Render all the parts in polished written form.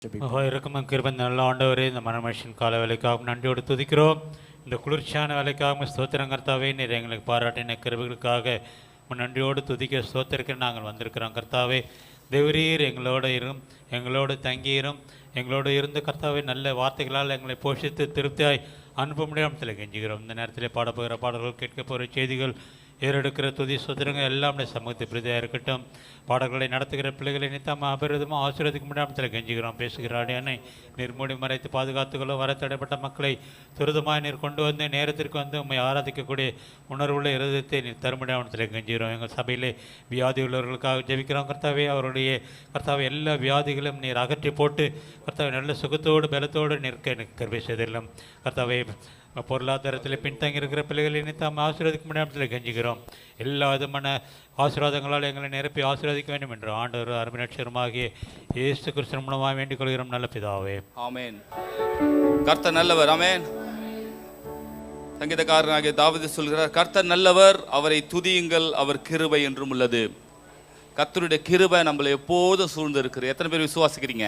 இறக்கமும் கிருபை நல்ல ஆண்டவரே, இந்த மனமனுஷன் கால வேலைக்காக நன்றியோடு துதிக்கிறோம். இந்த குளிர்ச்சியான வேலைக்காக ஸ்தோத்திரம் கர்த்தாவே. நீர் எங்களுக்கு பாராட்டின கிருபைகளுக்காக நன்றியோடு துதிக்க ஸ்தோத்திரிக்க நாங்கள் வந்திருக்கிறோம் கர்த்தாவே. தேவரீர் எங்களோடு தங்கியிரும். எங்களோடு இருந்து கர்த்தாவே நல்ல வார்த்தைகளால் எங்களை போஷித்து திருப்தியாய் அனுப்ப முடியாமல் கெஞ்சுகிறோம். இந்த நேரத்தில் பாடப்போகிற பாடல்கள், கேட்க போகிற செய்திகள், ஏறெடுக்கிற துதி சுதரங்கள் எல்லாம் சமூகத்தை பிரதியாக இருக்கட்டும். பாடல்களை நடத்துகிற பிள்ளைகளை நித்தம் அபரிதமாக ஆசீர்வதிக்க முடியாமல் கெஞ்சுகிறோம். பேசுகிற அடியானை நீர் மூடி மறைத்து பாதுகாத்துக்களோ வர தடைப்பட்ட மக்களை துரிதமாக நீர் கொண்டு வந்து நேரத்திற்கு வந்து உண்மை ஆராதிக்கக்கூடிய உணர்வுள்ள இருதயத்தை நீர் தர முடியாமல் கெஞ்சுகிறோம். எங்கள் சபையிலே வியாதி உள்ளவர்களுக்காக ஜெபிக்கிறோம் கர்த்தாவே. அவருடைய கர்த்தாவை எல்லா வியாதிகளும் நீர் அகற்றி போட்டு கர்த்தாவை நல்ல சுகத்தோடு பலத்தோடு நிற்க கருவை செய்திடலாம் கர்த்தாவே. பொருளாதாரத்தில் பின்தங்கி இருக்கிற பிள்ளைகளை நினைத்தாம ஆசீர்வதிக்க முடியாமல் கெஞ்சுகிறோம். எல்லா விதமான ஆசீர்வாதங்களால் எங்களை நிரப்பி ஆசீர்வதிக்க வேண்டும் என்று ஆண்டவர் அருமைநட்சரமாகிய இயேசு கிறிஸ்துவின் மூலமாக வேண்டிக் கொள்கிறோம் நல்ல பிதாவே. ஆமென். கர்த்தர் நல்லவர். ஆமென். சங்கீதக்காரனாகிய தாவீது சொல்கிறார், கர்த்தர் நல்லவர், அவரை துதியுங்கள், அவர் கிருபை என்றும் உள்ளது. கர்த்தருடைய கிருபை நம்மளை எப்போதும் சூழ்ந்து இருக்கிறது. எத்தனை பேர் விசுவாசிக்கிறீங்க?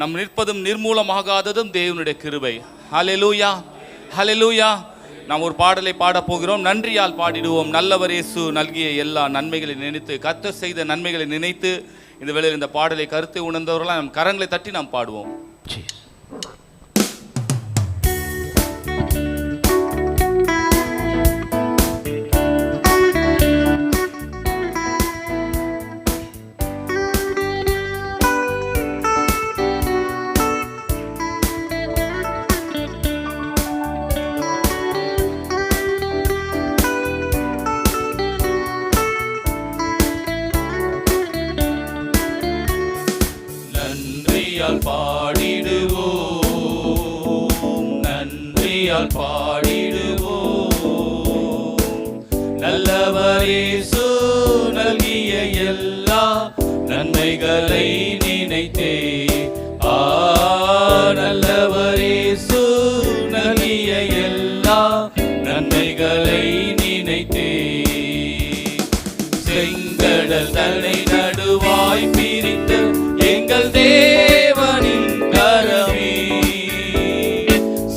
நம் நிற்பதும் நிர்மூலமாகாததும் தேவனுடைய கிருபை. ஹல்லேலூயா, ஹல்லேலூயா. நாம் ஒரு பாடலை பாட போகிறோம். நன்றியால் பாடிடுவோம். நல்லவர் இயேசு நல்கிய எல்லா நன்மைகளை நினைத்து, கர்த்தர் செய்த நன்மைகளை நினைத்து இந்த வேளையில் இந்த பாடலை கருத்தை உணர்ந்தவர்களாம் நம் கரங்களை தட்டி நாம் பாடுவோம். நன்றியால் பாடிடுவோம். நல்லவர் இயேசு நல்கிய எல்லா நன்மைகளை நினைத்தே. நல்லவர் இயேசு நல்கிய எல்லா நன்மைகளை நினைத்தே. செங்கடல் தன்னை நடுவாய் பிரித்த எங்கள் தேவனின் கரமே.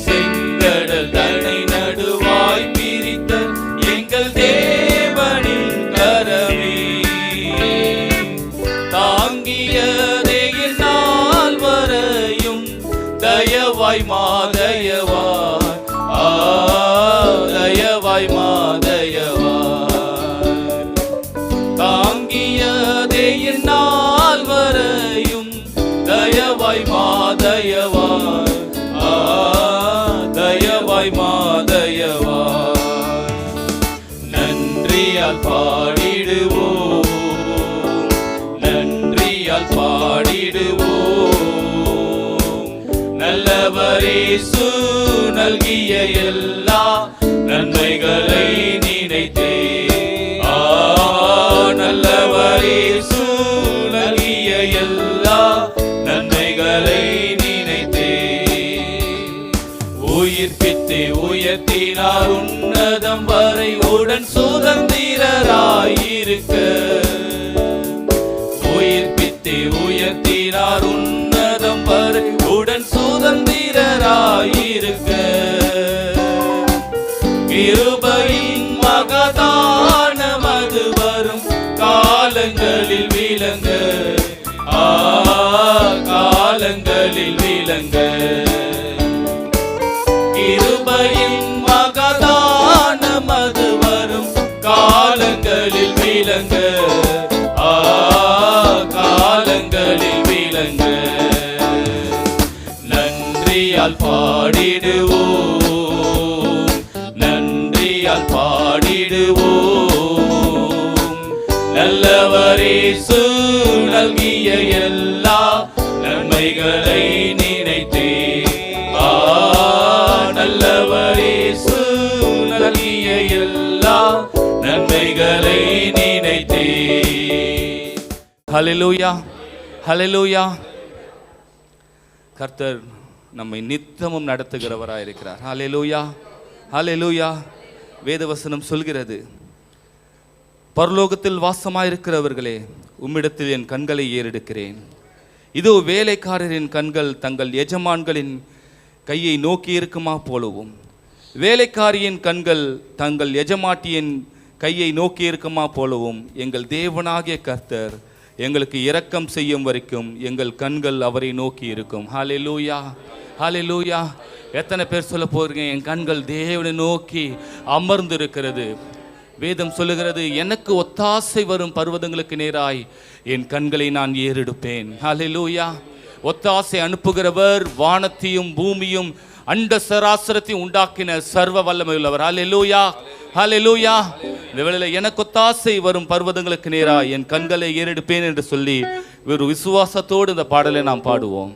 செங்கடல் தன்னை நடுவாய் பிரித்த எங்கள் தேவனின் கரமே. தாங்கியதே நாள் வரையும் தயவாய் மாதயவாய். தயவாய் மாதயவாய். தாங்கியதே நாள் வரையும் தயவாய் மாதயவாய். தயவாய் மாதயவாய். நன்றியால் பாடிடுவோம். நன்றியால் பாடிடுவோம். நல்லவர் இயேசு நல்கிய எல்லா நன்மைகளை நினைத்தே. நல்லவர் இயேசு நல்கிய எல்லா நன்மைகளை நினைத்தே. உயிர்ப்பித்து உயர்த்தினார் உன்னதம் வரை உடன் சுதந்திரராயிருக்க. உயிர்ப்பித்து உயர்த்தினார் உன்னதம் வரை உடன் சுதந்திரராயிருக்க. கிருபையின் மகதானம் அது வரும் காலங்களில் விளங்க. காலங்களில் விளங்க. கிருபையின் மகதானம் அது வரும் காலங்களில் விளங்க. காலங்களில் விளங்க. நன்றியால் பாடிடுவோம். நன்றியால் பாடிடுவோம். நல்லவர் இயேசு நல்கிய எல்லா நன்மைகளை நினைத்தே. நல்லவர் இயேசு நல்கிய எல்லா நன்மைகளை நினைத்தே. ஹல்லேலூயா, ஹல்லேலூயா. கர்த்தர் நம்மை நித்தமும் நடத்துகிறவராய் இருக்கிறார். ஹல்லேலூயா, ஹல்லேலூயா. வேதவசனம் சொல்கிறது, பரலோகத்தில் வாசமாயிருக்கிறவர்களே, உம்மிடத்தில் என் கண்களை ஏறெடுக்கிறேன். இதோ வேலைக்காரரின் கண்கள் தங்கள் எஜமான்களின் கையை நோக்கி இருக்குமா போலவும், வேலைக்காரியின் கண்கள் தங்கள் எஜமாட்டியின் கையை நோக்கி இருக்குமா போலவும் எங்கள் தேவனாகிய கர்த்தர் எங்களுக்கு இரக்கம் செய்யும் வரைக்கும் எங்கள் கண்கள் அவரை நோக்கி இருக்கும். ஹல்லேலூயா, ஹல்லேலூயா. எத்தனை பேர் சொல்ல போறீங்க, என் கண்கள் தேவனை நோக்கி அமர்ந்து இருக்கிறது? வேதம் சொல்லுகிறது, எனக்கு ஒத்தாசை வரும் பர்வதங்களுக்கு நேராய் என் கண்களை நான் ஏறெடுப்பேன். ஹல்லேலூயா. ஒத்தாசை அனுப்புகிறவர் வானத்தையும் பூமியும் அண்ட சராசரத்தையும் உண்டாக்கின சர்வ வல்லமை உள்ளவர். ஹல்லேலூயா, ஹல்லேலூயா. இந்த வேளையில எனக்கு ஒத்தாசை வரும் பர்வதங்களுக்கு நேராய் என் கண்களை ஏறெடுப்பேன் என்று சொல்லி ஒரு விசுவாசத்தோடு இந்த பாடலை நாம் பாடுவோம்.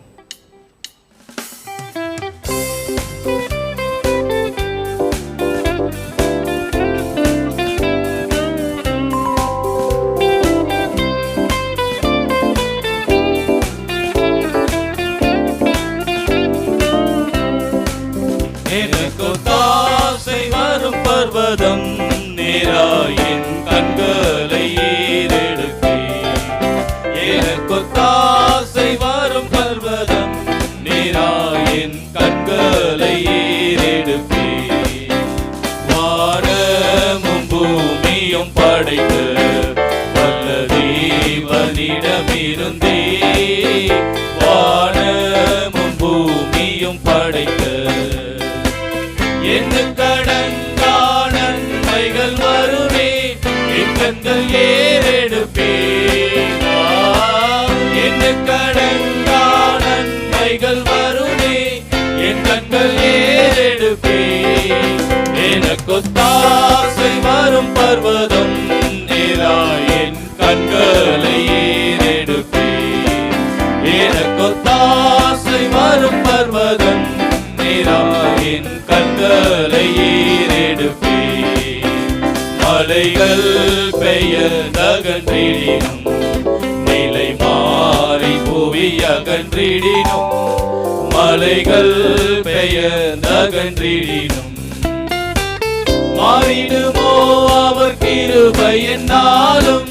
எனக்கொத்தாசை வரும் பர்வதம் நேராய் என் கண்களை ஏறெடுப்பேன். எனக்கொத்தாசை வரும் பர்வதம் நேராய் என் கண்களை ஏறெடுப்பேன். வானமும் பூமியும் படைத்த வல்ல தேவனிடமிருந்தே, வானமும் பூமியும் படைத்த எண்ணுக்கடங்கா நன்மைகள் வருமே என் கண்கள் ஏறெடுப்பேன். எண்ணுக்கடங்கா நன்மைகள் வருமே என் கண்கள் ஏறெடுப்பேன். எனக்கொத்தாசை வரும் பர்வதம் நேராய் என் கண்களை ஏறெடுப்பேன். எனக்கொத்தாசை வரும் பர்வதம் நேராய் என் கண்களை ஏறெடுப்பேன். மலைகள் பெயர்ந்தகன்றிடினும், நிலை மாறி புவி அகன்றிடினும், மலைகள் பெயர்ந்தகன்றிடினும், மாறிடுமோ அவர் கிருபை என்னாலும்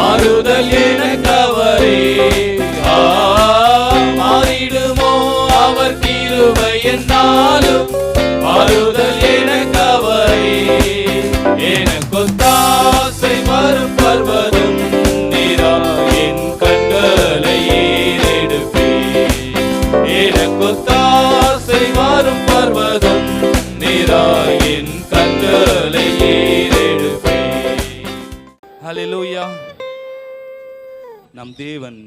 ஆறுதல் எனக்கு அவரே. மாறிடுமோ அவர் கிருபை என்னாலும் ஆறுதல் எனக்கு அவரே. எனக்கொத்தாசை வரும் பர்வதம் நேராய் என் கண்களை ஏறெடுப்பேன். எனக்கொத்தாசை வரும் பர்வதம் நேராய் என் கண்களை ஏறெடுப்பேன். ஹல்லேலூயா. நம் தேவன்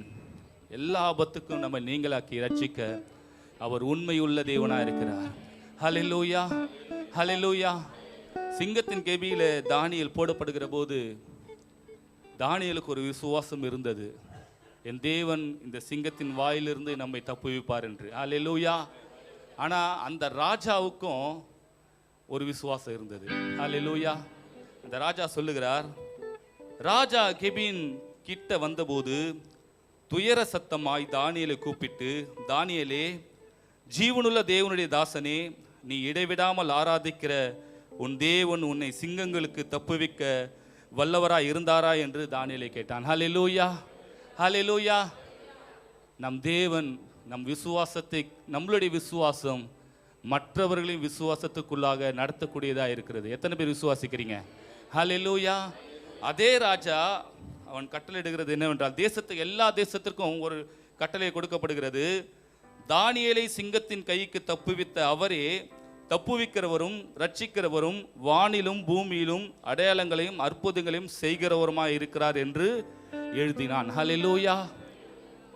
எல்லா ஆபத்துக்கும் நம்ம நீங்களாக்கி ரட்சிக்க அவர் உண்மையுள்ள தேவனாக இருக்கிறார். ஹல்லேலூயா, ஹல்லேலூயா. சிங்கத்தின் கெபியில தானியேல் போடப்படுகிற போது தானியேலுக்கு ஒரு விசுவாசம் இருந்தது, என் தேவன் இந்த சிங்கத்தின் வாயிலிருந்து நம்மை தப்புவிப்பார் என்று. ஹல்லேலூயா. ஆனால் அந்த ராஜாவுக்கும் ஒரு விசுவாசம் இருந்தது. ஹல்லேலூயா. அந்த ராஜா சொல்லுகிறார், ராஜா கெபியின் கிட்ட வந்தபோது துயர சத்தமாய் தானியேலை கூப்பிட்டு, தானியேலே, ஜீவனுள்ள தேவனுடைய தாசனே, நீ இடைவிடாமல் ஆராதிக்கிற உன் தேவன் உன்னை சிங்கங்களுக்கு தப்புவிக்க வல்லவராய் இருந்தாரா என்று தானியேலை கேட்டான். ஹல்லேலூயா, ஹல்லேலூயா. நம் தேவன் நம் விசுவாசத்தை, நம்மளுடைய விசுவாசம் மற்றவர்களின் விசுவாசத்துக்குள்ளாக நடத்தக்கூடியதாக இருக்கிறது. எத்தனை பேர் விசுவாசிக்கிறீங்க? ஹல்லேலூயா. அதே ராஜா அவன் கட்டளையிடுகிறது என்னவென்றால், தேசத்துக்கு எல்லா தேசத்திற்கும் ஒரு கட்டளை கொடுக்கப்படுகிறது. தானியேலை சிங்கத்தின் கைக்கு தப்புவித்த அவரே தப்புவிக்கிறவரும் ரட்சிக்கிறவரும் வானிலும் பூமியிலும் அடையாளங்களையும் அற்புதங்களையும் செய்கிறவருமாய் இருக்கிறார் என்று எழுதினான். ஹல்லேலூயா.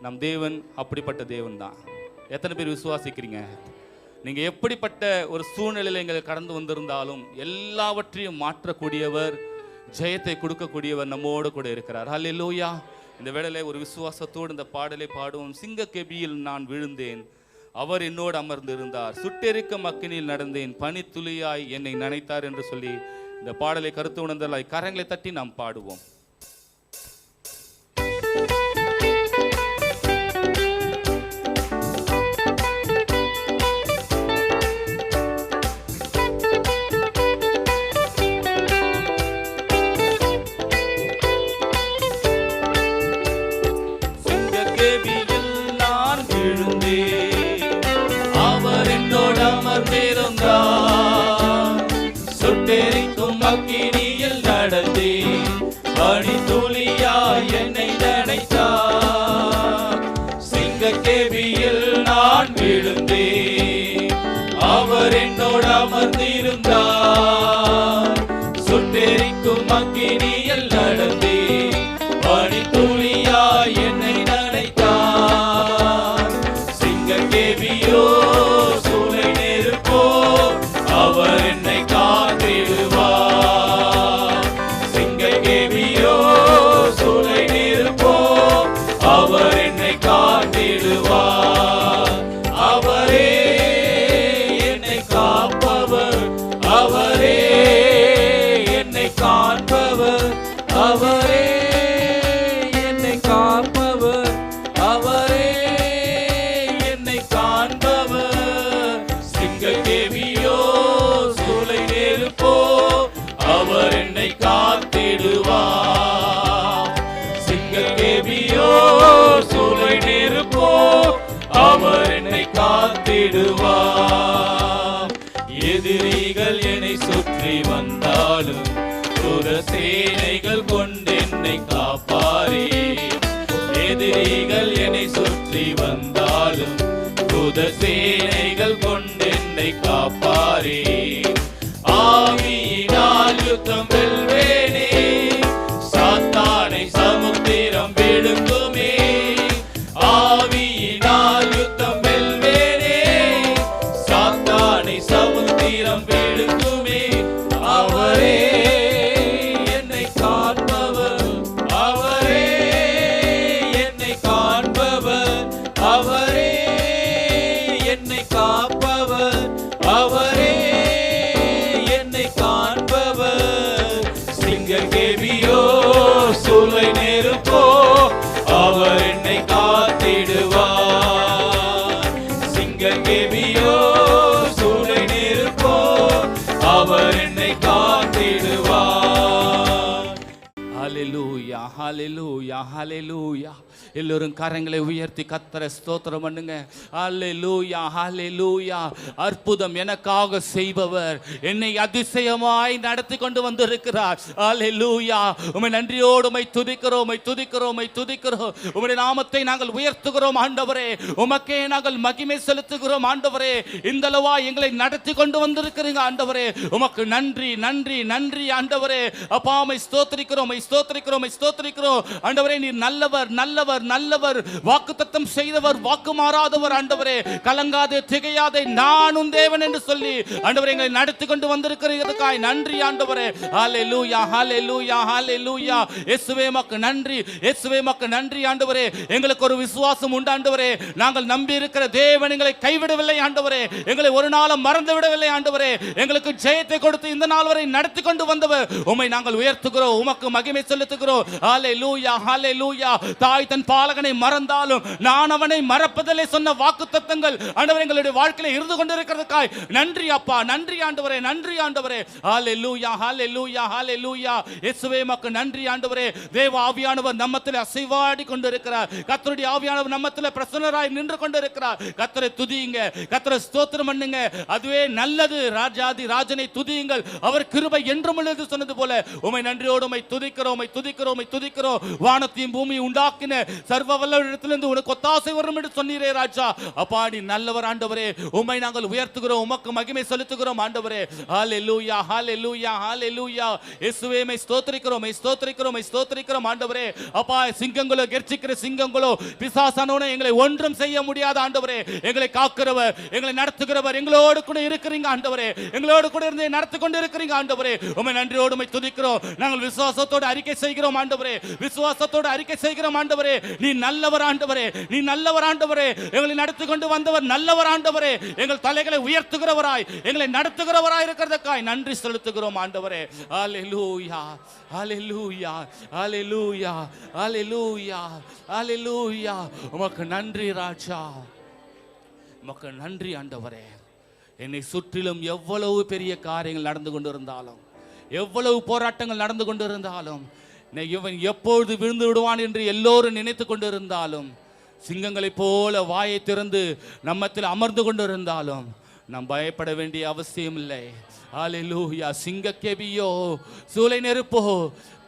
நம் தேவன் அப்படிப்பட்ட தேவன் தான். எத்தனை பேர் விசுவாசிக்கிறீங்க? நீங்க எப்படிப்பட்ட ஒரு சூழ்நிலையில் எங்கள் கடந்து வந்திருந்தாலும் எல்லாவற்றையும் மாற்றக்கூடியவர், ஜெயத்தை கொடுக்கக்கூடியவர் நம்மோடு கூட இருக்கிறார். ஹல்லேலூயா. இந்த வேளையிலே ஒரு விசுவாசத்தோடு இந்த பாடலை பாடுவோம். சிங்க கெபியில் நான் விழுந்தேன், அவர் என்னோடு அமர்ந்திருந்தார், சுட்டெரிக்கும் அக்கினியில் நடந்தேன், பனித்துளியாய் என்னை நனைத்தார் என்று சொல்லி இந்த பாடலை கருத்து உணர்ந்தலாய் கரங்களை தட்டி நாம் பாடுவோம். கேள்வியில் நான் விழுந்தேன், அவர் என்னோடு அமர்ந்திருந்தார். சுட்டெரிக்கும் அக்கினியில் நடந்தேன், பனித்துளியாய் என்னை நனைத்தார். சிங்கக்கேவியோ சூளை நெருப்போ அவர் என்னை காத்திடுவார். சிங்கக்கேவியோ சூளை நெருப்போ அவர் என்னை காத்திடுவார். அவரே என்னை காப்பவர், அவரே என்னை காண்பவர், அவரே என்னை காப்பவர், அவரே என்னை காண்பவர். சிங்கக்கேவியோ சூளை நெருப்போ அவர் என்னை காத்திடுவார். சிங்கக்கேவியோ சூளை நெருப்போ அவர் என்னை காத்திடுவார். எதிரிகள் என்னை சுற்றி வந்தாலும் தூர சேனைகள் கொண்டு என்னை காப்பாரே. எதிரிகள் என்னை சுற்றி வந்தாலும் தூத சேனைகள் கொண்டு என்னை காப்பாரே. ஆவியினால் யுத்தம் வெல்வேனே, சாத்தானை சமுத்திரம் விழுங்குமே. ஆவியினால் யுத்தம் வெல்வேனே, சாத்தானை சமுத்திரம் விழுங்குமே. அவரே என்னை காண்பவர், அவரே என்னை காண்பவர், அவரே என்னை காப்பவர், அவரே என்னை காண்பவர். சிங்கக்கேவியோ சூளை நெருப்போ அவர் என்னை காத்திடுவார். சிங்கக்கேவியோ சூளை நெருப்போ அவர் என்னை காத்திடுவார். ஹல்லேலூயா, ஹல்லேலூயா, ஹல்லேலூயா. எல்லோரும் கரங்களை உயர்த்தி கர்த்தரை ஸ்தோத்திரம் பண்ணுங்க. ஹல்லேலூயா, ஹல்லேலூயா. அற்புதம் எனக்காக செய்பவர் என்னை அதிசயமாய் நடத்தி கொண்டு வந்திருக்கிறார். ஹல்லேலூயா. உம்மை நன்றியோடு உம்மை துதிக்கிறோம், உம்மை துதிக்கிறோம், உம்மை துதிக்கிறோம். உம்முடைய நாமத்தை நாங்கள் உயர்த்துகிறோம் ஆண்டவரே. உமக்கே நாங்கள் மகிமை செலுத்துகிறோம் ஆண்டவரே. இந்த அளவா எங்களை நடத்தி கொண்டு வந்திருக்கிறீங்க ஆண்டவரே. உமக்கு நன்றி, நன்றி, நன்றி ஆண்டவரே. அப்பா உம்மை ஸ்தோத்திரிக்கிறோம், உம்மை ஸ்தோத்திரிக்கிறோம், உம்மை ஸ்தோத்திரிக்கிறோம் ஆண்டவரே. நீர் நல்லவர், நல்லவர், நல்லவர். வாக்குத்தத்தம் செய்தவர், வாக்கு மாறாதவர் ஆண்டவரே. கலங்காதே, திகையாதே, நான் உன் தேவன் என்று சொல்லி ஆண்டவரே எங்களை நடத்தி கொண்டு வந்திருக்கிறதுக்காய் நன்றி ஆண்டவரே. ஹல்லேலூயா, ஹல்லேலூயா, ஹல்லேலூயா. இயேசுவே உமக்கு நன்றி, இயேசுவே உமக்கு நன்றி ஆண்டவரே. எங்களுக்கு ஒரு விசுவாசம் உண்டு ஆண்டவரே. நாங்கள் நம்பி இருக்கிற தேவன் எங்களை கைவிடவில்லை ஆண்டவரே. எங்களை ஒரு நாளும் மறந்து விடவில்லை ஆண்டவரே. எங்களுக்கு ஜெயத்தை கொடுத்து இந்த நாள் வரை நடத்தி கொண்டு வந்தவர் உம்மை நாங்கள் உயர்த்துகிறோம், உமக்கு மகிமை செலுத்துகிறோம். ஹல்லேலூயா, ஹல்லேலூயா. தாய் தன் பாலகனை மறந்தாலும் நான் அவனை மறப்பதில்லை சொன்ன வாக்குத்தத்தங்கள் ஆண்டவரே எங்களுடைய வாழ்க்கையில இருந்து கொண்டிருக்கிறதுக்காய் நன்றி அப்பா, நன்றி ஆண்டவரே, நன்றி ஆண்டவரே. ஹல்லேலூயா, ஹல்லேலூயா, ஹல்லேலூயா. இயேசுவே உமக்கு நன்றி ஆண்டவரே. தேவ ஆவியானவர் நம்மத்தில் அசைவாடி கொண்டிருக்கிறார். கர்த்தருடைய ஆவியானவர் நம்மத்தில் பிரசன்னராய் நின்று கொண்டிருக்கிறார். கர்த்தரை துதியுங்க, கர்த்தரை ஸ்தோத்திரம் பண்ணுங்க. அதுவே நல்லது. ராஜாதி ராஜனை துதியுங்கள், அவர் கிருபை என்றும் உள்ளது சொன்னது போல உம்மை நன்றியோடு உம்மை துதிக்கிறோம், உம்மை துதிக்கிறோம், உம்மை துதிக்கிறோம். வானத்தையும் பூமியை உண்டாக்கின சர்வ வல்லவரிடத்திலிருந்து உனக்கு ஒத்தாசை வரும் என்று சொன்னீரே ராஜா. அப்பா நீ நல்லவர் ஆண்டவரே. உம்மை நாங்கள் உயர்த்துகிறோம், உமக்கு மகிமை செலுத்துகிறோம் ஆண்டவரே. ஹல்லேலூயா, ஹல்லேலூயா, ஹல்லேலூயா. இயேசுவே மை ஸ்தோத்திரிக்கிறோம், மை ஸ்தோத்திரிக்கிறோம், மை ஸ்தோத்திரிக்கிறோம் ஆண்டவரே. அப்பா சிங்கங்களோ, கெர்ச்சிக்கிற சிங்கங்களோ, பிசாசானவனோ எங்களை ஒன்றும் செய்ய முடியாத ஆண்டவரே. எங்களை காக்கிறவர், எங்களை நடத்துகிறவர், எங்களோடு கூட இருக்கிறீங்க ஆண்டவரே. எங்களோடு கூட இருந்து நடத்தி கொண்டு இருக்கிறீங்க ஆண்டவரே. உம்மை நன்றியோடு உம்மை துதிக்கிறோம். நாங்கள் விசுவாசத்தோடு அறிக்கை செய்கிறோம் ஆண்டவரே. விசுவாசத்தோடு அறிக்கை செய்கிறோம் ஆண்டவரே. நீ நல்லவர் ஆண்டவரே, நீ நல்லவர் ஆண்டவரே. எங்களை நடத்தி கொண்டு வந்தவர் நல்லவர் ஆண்டவரே. எங்கள் தலைகளை உயர்த்துகிறவராய், எங்களை நடத்துகிறவராய் இருக்கிறதுக்காய் நன்றி செலுத்துகிறோம் ஆண்டவரே. ஹல்லேலூயா, ஹல்லேலூயா, ஹல்லேலூயா, ஹல்லேலூயா, ஹல்லேலூயா. உமக்கு நன்றி ராஜா, உமக்கு நன்றி ஆண்டவரே. என்னை சுற்றிலும் எவ்வளவு பெரிய காரியங்கள் நடந்து கொண்டிருந்தாலும், எவ்வளவு போராட்டங்கள் நடந்து கொண்டிருந்தாலும், இவன் எப்பொழுது விழுந்து விடுவான் என்று எல்லோரும் நினைத்து கொண்டிருந்தாலும், சிங்கங்களைப் போல வாயை திறந்து நம்மத்தில் அமர்ந்து கொண்டிருந்தாலும் நாம் பயப்பட வேண்டிய அவசியம் இல்லை. ஹல்லேலூயா. சிங்கக்கேவியோ சூளை நெருப்போ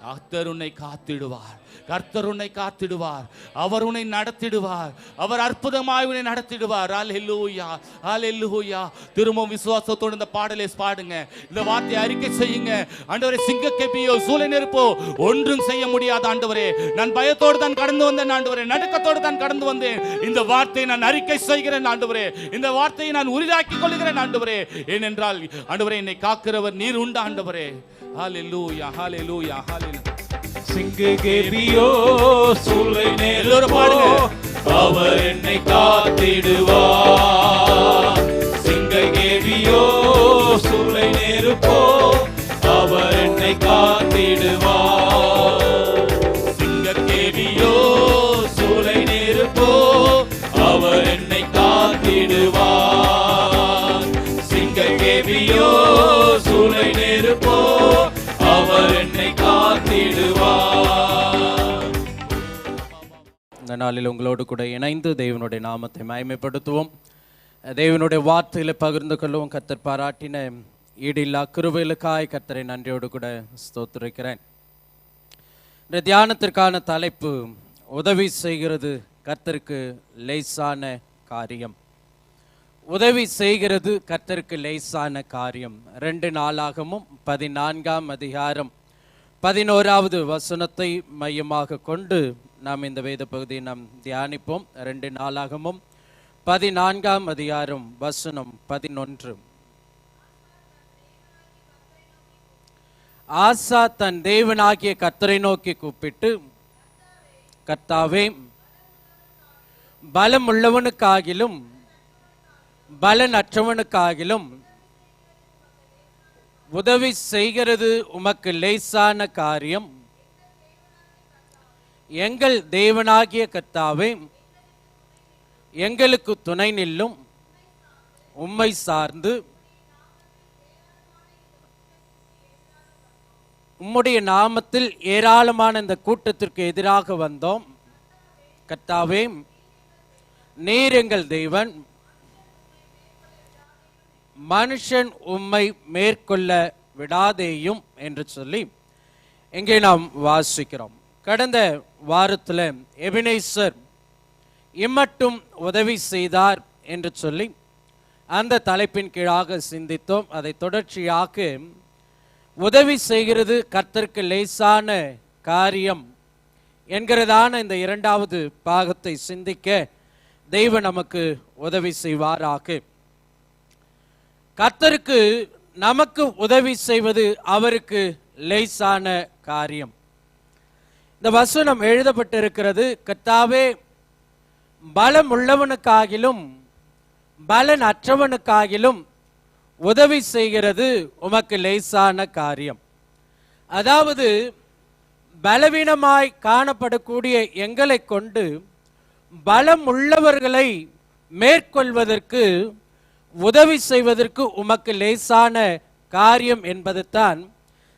கர்த்தர் உன்னை காத்திடுவார், கர்த்தர் உன்னை காத்திடுவார், அவர் உன்னை நடத்திடுவார், அவர் அற்புதமாய் உன்னை நடத்திடுவார். ஹல்லேலூயா, ஹல்லேலூயா. திரும்பவும் விசுவாசத்தோடு இந்த பாடலை பாடுங்க, இந்த வார்த்தையை அறிக்கை செய்யுங்க. ஆண்டவரே, சிங்க கெபியோ சூளை நெருப்போ ஒன்றும் செய்ய முடியாத ஆண்டவரே, நான் பயத்தோடு தான் கடந்து வந்தேன் ஆண்டவரே, நடுக்கத்தோடு தான் கடந்து வந்தேன். இந்த வார்த்தையை நான் அறிக்கை செய்கிறேன் ஆண்டவரே, இந்த வார்த்தையை நான் உரிதாக்கிக் கொள்கிறேன் ஆண்டவரே. ஏனென்றால் ஆண்டவரே, என்னை காக்கிறவர் நீர் உண்டு ஆண்டவரே. ஹல்லேலூயா, ஹல்லேலூயா, ஹல்லேலூயா. சிங்க கெபியோ சூளை எல்லோரும் பாடுங்க. அவர் என்னை காத்திடுவார். சிங்க கெபியோ சூளை நெருப்போ அவர் என்னை காத்திடுவார். சிங்க கெபியோ சூளை நெருப்போ அவர் என்னை காத்திடுவார். சிங்க கெபியோ சூளை நெருப்போ அவர் என்னை காத்திடுவார். இந்த நாளில் உங்களோடு கூட இணைந்து தேவனுடைய நாமத்தை மகிமைப்படுத்துவோம். தேவனுடைய வார்த்தைகளை பகிர்ந்து கொள்வோம். கர்த்தர் பாராட்டின ஈடில்லா கிருபைகளுக்காய் கர்த்தரை நன்றியோடு கூட ஸ்தோத்திரிக்கிறேன். இந்த தியானத்திற்கான தலைப்பு, உதவி செய்கிறது கர்த்தருக்கு லேசான காரியம். உதவி செய்கிறது கர்த்தருக்கு லேசான காரியம். 2 நாளாகமும் 14ஆம் அதிகாரம் 11வது வசனத்தை மையமாக கொண்டு நாம் இந்த வேத பகுதியை நாம் தியானிப்போம். 2 நாளாகமும் 14ஆம் அதிகாரம் வசனம் 11. ஆசா தன் தேவனாகிய கர்த்தரை நோக்கி கூப்பிட்டு, கர்த்தாவே, பலம் உள்ளவனுக்காகிலும் பலனற்றவனுக்காகிலும் உதவி செய்கிறது உமக்கு லேசான காரியம். எங்கள் தேவனாகிய கர்த்தாவே, எங்களுக்கு துணை நில்லும். உம்மை சார்ந்து உம்முடைய நாமத்தில் ஏராளமான இந்த கூட்டத்திற்கு எதிராக வந்தோம். கர்த்தாவே, நீர் எங்கள் தேவன், மனுஷன் உம்மை மேற்கொள்ள விடாதேயும் என்று சொல்லி இங்கே நாம் வாசிக்கிறோம். கடந்த வாரத்தில் எபினேசர் இம்மட்டும் உதவி செய்தார் என்று சொல்லி அந்த தலைப்பின் கீழாக சிந்தித்தோம். அதை தொடர்ச்சியாக உதவி செய்கிறது கர்த்தருக்கு லேசான காரியம் என்கிறதான இந்த 2வது பாகத்தை சிந்திக்க தெய்வம் நமக்கு உதவி செய்வாராக. கர்த்தருக்கு நமக்கு உதவி செய்வது அவருக்கு லேசான காரியம். இந்த வசனம் எழுதப்பட்டிருக்கிறது, கர்த்தாவே, பலம் உள்ளவனுக்காகிலும் பலன் அற்றவனுக்காகிலும் உதவி செய்கிறது உமக்கு லேசான காரியம். அதாவது பலவீனமாய் காணப்படக்கூடிய எங்களை கொண்டு பலம் உள்ளவர்களை மேற்கொள்வதற்கு உதவி செய்வதற்கு உமக்கு லேசான காரியம் என்பதுதான்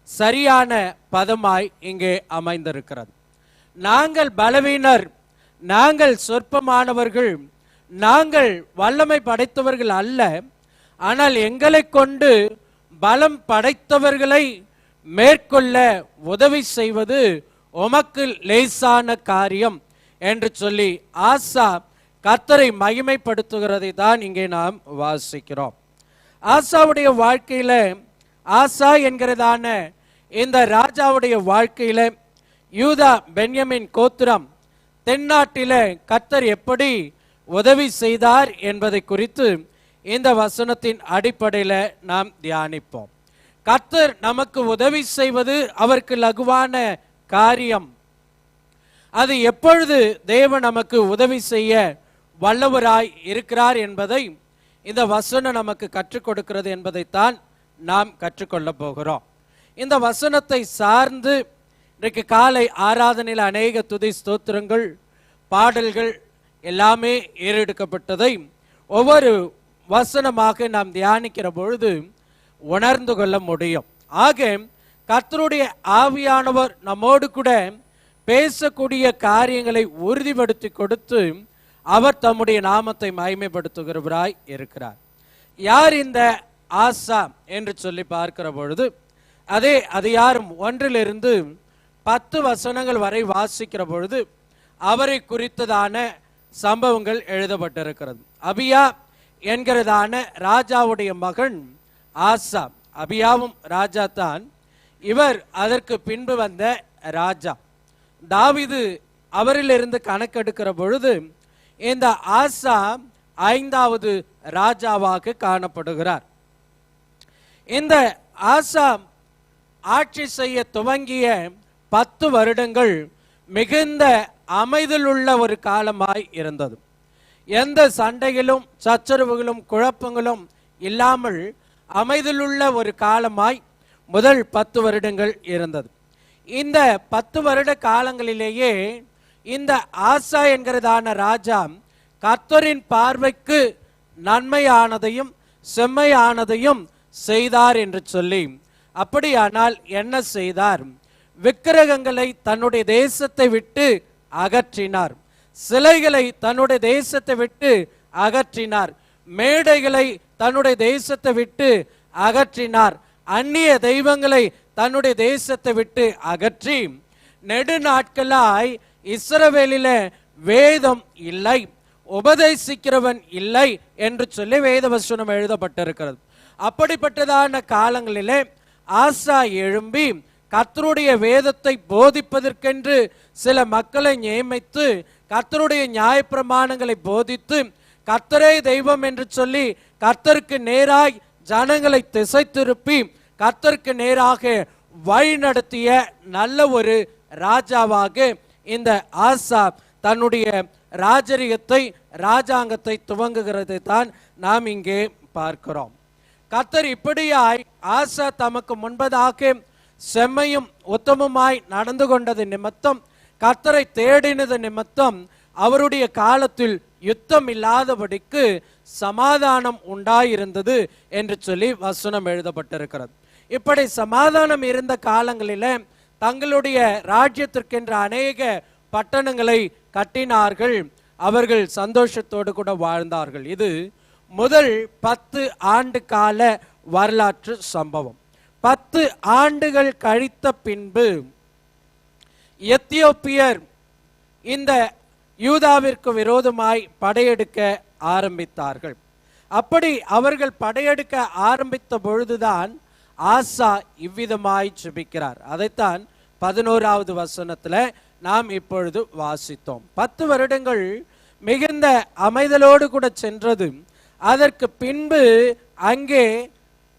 சரியான பதமாய் இங்கே அமைந்திருக்கிறது. நாங்கள் பலவீனர், நாங்கள் சொற்பமானவர்கள், நாங்கள் வல்லமை படைத்தவர்கள் அல்ல. ஆனால் எங்களை கொண்டு பலம் படைத்தவர்களை மேற்கொள்ள உதவி செய்வது உமக்கு லேசான காரியம் என்று சொல்லி ஆசா கர்த்தரை மகிமைப்படுத்துகிறதை தான் இங்கே நாம் வாசிக்கிறோம். ஆசாவுடைய வாழ்க்கையில, ஆசா என்கிறதான இந்த ராஜாவுடைய வாழ்க்கையில யூதா பென்யமின் கோத்திரம் தென்னாட்டில கர்த்தர் எப்படி உதவி செய்தார் என்பதை குறித்து இந்த வசனத்தின் அடிப்படையில் நாம் தியானிப்போம். கர்த்தர் நமக்கு உதவி செய்வது அவருக்கு லகுவான காரியம். அது எப்பொழுது தேவன் நமக்கு உதவி செய்ய வல்லவராய் இருக்கிறார் என்பதை இந்த வசனம் நமக்கு கற்றுக் கொடுக்கிறது என்பதைத்தான் நாம் கற்றுக்கொள்ள போகிறோம். இந்த வசனத்தை சார்ந்து இன்றைக்கு காலை ஆராதனையில் அநேக துதி ஸ்தோத்திரங்கள், பாடல்கள் எல்லாமே ஏறெடுக்கப்பட்டதை ஒவ்வொரு வசனமாக நாம் தியானிக்கிற பொழுது உணர்ந்து கொள்ள முடியும். ஆக கர்த்தருடைய ஆவியானவர் நம்மோடு கூட பேசக்கூடிய காரியங்களை உறுதிப்படுத்தி கொடுத்து அவர் தம்முடைய நாமத்தை மகிமைப்படுத்துகிறவராய் இருக்கிறார். யார் இந்த ஆசா என்று சொல்லி பார்க்கிற பொழுது அதே அதிகாரம் 1 10 வசனங்கள் வரை வாசிக்கிற பொழுது அவரை குறித்ததான சம்பவங்கள் எழுதப்பட்டிருக்கிறது. அபியா என்கிறதான ராஜாவுடைய மகன் ஆசா. அபியாவும் ராஜா தான். இவர் அதற்கு பின்பு வந்த ராஜா. தாவீது அவரிலிருந்து கணக்கெடுக்கிற பொழுது இந்த ஆசா 5வது ராஜாவாக காணப்படுகிறார். இந்த ஆசா ஆட்சி செய்ய துவங்கிய 10 வருடங்கள் மிகுந்த அமைதியுள்ள ஒரு காலமாய் இருந்தது. எந்த சண்டைகளும் சச்சரவுகளும் குழப்பங்களும் இல்லாமல் அமைதியுள்ள ஒரு காலமாய் முதல் 10 வருடங்கள் இருந்தது. இந்த 10 வருட காலங்களிலேயே இந்த ஆசா என்கிறதான ராஜா கர்த்தரின் பார்வைக்கு நன்மையானதையும் செம்மையானதையும் செய்தார் என்று சொல்லி, அப்படியானால் என்ன செய்தார்? விக்கிரகங்களை தன்னுடைய தேசத்தை விட்டு அகற்றினார். சிலைகளை தன்னுடைய தேசத்தை விட்டு அகற்றினார். மேடைகளை தன்னுடைய தேசத்தை விட்டு அகற்றினார். அந்நிய தெய்வங்களை தன்னுடைய தேசத்தை விட்டு அகற்றி நெடுநாட்களாய் இஸ்ரவேலில வேதம் இல்லை, உபதேசிக்கிறவன் இல்லை என்று சொல்லி வேதவசனம் எழுதப்பட்டிருக்கிறது. அப்படிப்பட்டதான காலங்களிலே ஆசா எழும்பி கர்த்தருடைய வேதத்தை போதிப்பதற்கென்று சில மக்களை நியமித்து கர்த்தருடைய நியாயப்பிரமாணங்களை போதித்து கர்த்தரே தெய்வம் என்று சொல்லி கர்த்தருக்கு நேராய் ஜனங்களை திசை திருப்பி கர்த்தருக்கு நேராக வழி நடத்திய நல்ல ஒரு ராஜாவாக இந்த ஆசா தன்னுடைய ராஜரிகத்தை ராஜாங்கத்தை துவங்குகிறது தான் நாம் இங்கே பார்க்கிறோம். கர்த்தர் இப்படியாய் ஆசா தமக்கு முன்பதாக செம்மையும் உத்தமமாய் நடந்து கொண்டது நிமித்தம், கர்த்தரை தேடினது நிமித்தம் அவருடைய காலத்தில் யுத்தம் இல்லாதபடிக்கு சமாதானம் உண்டாயிருந்தது என்று சொல்லி வசனம் எழுதப்பட்டிருக்கிறது. இப்படி சமாதானம் இருந்த காலங்களில் தங்களுடைய ராஜ்யத்திற்கென்ற அநேக பட்டணங்களை கட்டினார்கள். அவர்கள் சந்தோஷத்தோடு கூட வாழ்ந்தார்கள். இது முதல் 10 ஆண்டு கால வரலாற்று சம்பவம். 10 ஆண்டுகள் கழித்த பின்பு எத்தியோப்பியர் இந்த யூதாவிற்கு விரோதமாய் படையெடுக்க ஆரம்பித்தார்கள். அப்படி அவர்கள் படையெடுக்க ஆரம்பித்த பொழுதுதான் ஆசா இவ்விதமாய் ஜெபிக்கிறார். அதைத்தான் 11வது வசனத்துல நாம் இப்பொழுது வாசித்தோம். 10 வருடங்கள் மிகுந்த அமைதலோடு கூட சென்றது. அதற்கு பின்பு அங்கே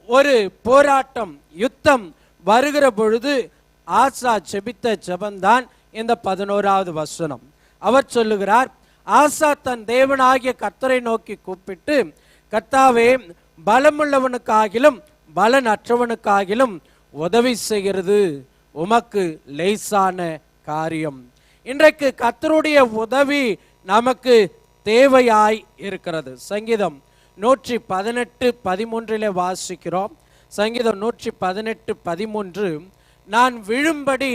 ஒரு போராட்டம், யுத்தம் வருகிற பொழுது ஆசா ஜெபித்த ஜெபம்தான் இந்த 11வது வசனம். அவர் சொல்லுகிறார், ஆசா தன் தேவனாகிய கர்த்தரை நோக்கி கூப்பிட்டு, கர்த்தாவே, பலமுள்ளவனுக்காகிலும் பலனற்றவனுக்காகிலும் உதவி செய்கிறது உமக்கு லேசான காரியம். இன்றைக்கு கர்த்தருடைய உதவி நமக்கு தேவையாய் இருக்கிறது. சங்கீதம் 118:13 வாசிக்கிறோம். சங்கீதம் 118:13, நான் விழும்படி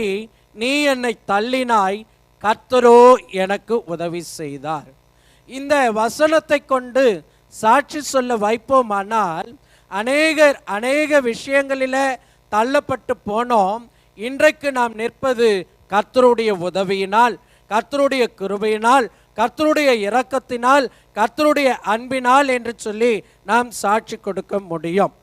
நீ என்னை தள்ளினாய், கர்த்தரோ எனக்கு உதவி செய்தார். இந்த வசனத்தை கொண்டு சாட்சி சொல்ல வைப்போமானால் அநேக விஷயங்களில தள்ளப்பட்டு போனோம். இன்றைக்கு நாம் நிற்பது கர்த்தருடைய உதவியினால், கர்த்தருடைய கிருபையினால், கர்த்தருடைய இரக்கத்தினால், கர்த்தருடைய அன்பினால் என்று சொல்லி நாம் சாட்சி கொடுக்க முடியும்.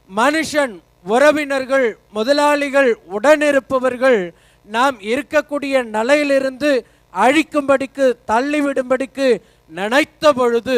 மனுஷன், உறவினர்கள், முதலாளிகள், உடனிருப்பவர்கள் நாம் இருக்கக்கூடிய நிலையிலிருந்து அழிக்கும்படிக்கு தள்ளிவிடும்படிக்கு நினைத்த பொழுது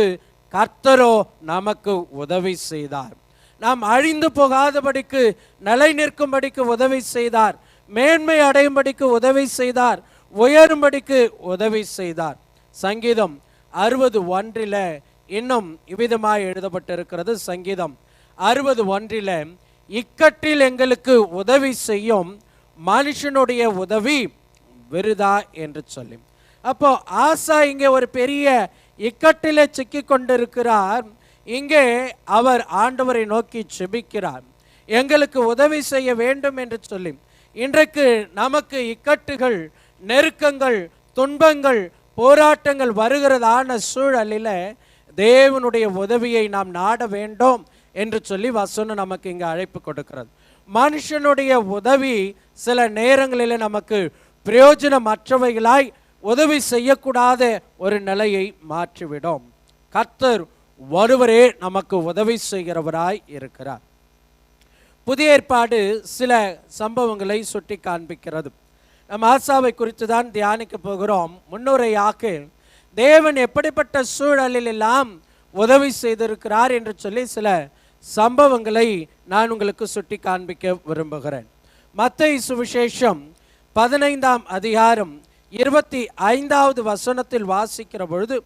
கர்த்தரோ நமக்கு உதவி செய்தார். நாம் அழிந்து போகாதபடிக்கு நிலை நிற்கும்படிக்கு உதவி செய்தார். மேன்மை அடையும்படிக்கு உதவி செய்தார். உயரும்படிக்கு உதவி செய்தார். சங்கீதம் 61 இன்னும் இவ்விதமாய் எழுதப்பட்டிருக்கிறது. சங்கீதம் 61 இக்கட்டில் எங்களுக்கு உதவி செய்யும் மனுஷனுடைய உதவி விருதா என்று சொல்லி. அப்போ ஆசா இங்கே ஒரு பெரிய இக்கட்டிலே சிக்கி கொண்டிருக்கிறார். இங்கே அவர் ஆண்டவரை நோக்கி ஜெபிக்கிறார், எங்களுக்கு உதவி செய்ய வேண்டும் என்று சொல்லி. இன்றைக்கு நமக்கு இக்கட்டுகள், நெருக்கங்கள், துன்பங்கள், போராட்டங்கள் வருகிறதான சூழலில் தேவனுடைய உதவியை நாம் நாட வேண்டும் என்று சொல்லி வசனம் நமக்கு இங்கே அழைப்பு கொடுக்கிறது. மனுஷனுடைய உதவி சில நேரங்களில் நமக்கு பிரயோஜனமற்றவைகளாய் உதவி செய்யக்கூடாத ஒரு நிலையை மாற்றிவிடும். கர்த்தர் ஒருவரே நமக்கு உதவி செய்கிறவராய் இருக்கிறார். புதிய ஏற்பாடு சில சம்பவங்களை சுட்டி காண்பிக்கிறது. நம்ம ஆசாவை குறித்து தான் தியானிக்க போகிறோம். முன்னுரையாக தேவன் எப்படிப்பட்ட சூழலில் எல்லாம் உதவி செய்திருக்கிறார் என்று சொல்லி சில சம்பவங்களை நான் உங்களுக்கு சுட்டி காண்பிக்க விரும்புகிறேன். மத்தேயு சுவிசேஷம் 15ஆம் அதிகாரம் 25வது வசனத்தில் வாசிக்கிற பொழுது,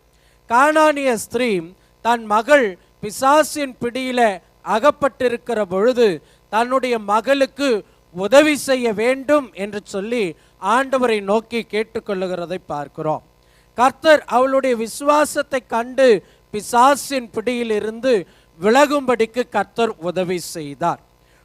கானானிய ஸ்திரீ தன் மகள் பிசாசின் பிடியில அகப்பட்டிருக்கிற பொழுது தன்னுடைய மகளுக்கு உதவி செய்ய வேண்டும் என்று சொல்லி ஆண்டவரை நோக்கி கேட்டுக்கொள்ளுகிறதை பார்க்கிறோம். கர்த்தர் அவளுடைய விசுவாசத்தை கண்டு பிசாசின் பிடியில் இருந்து விலகும்படிக்கு கர்த்தர் உதவி செய்தார்.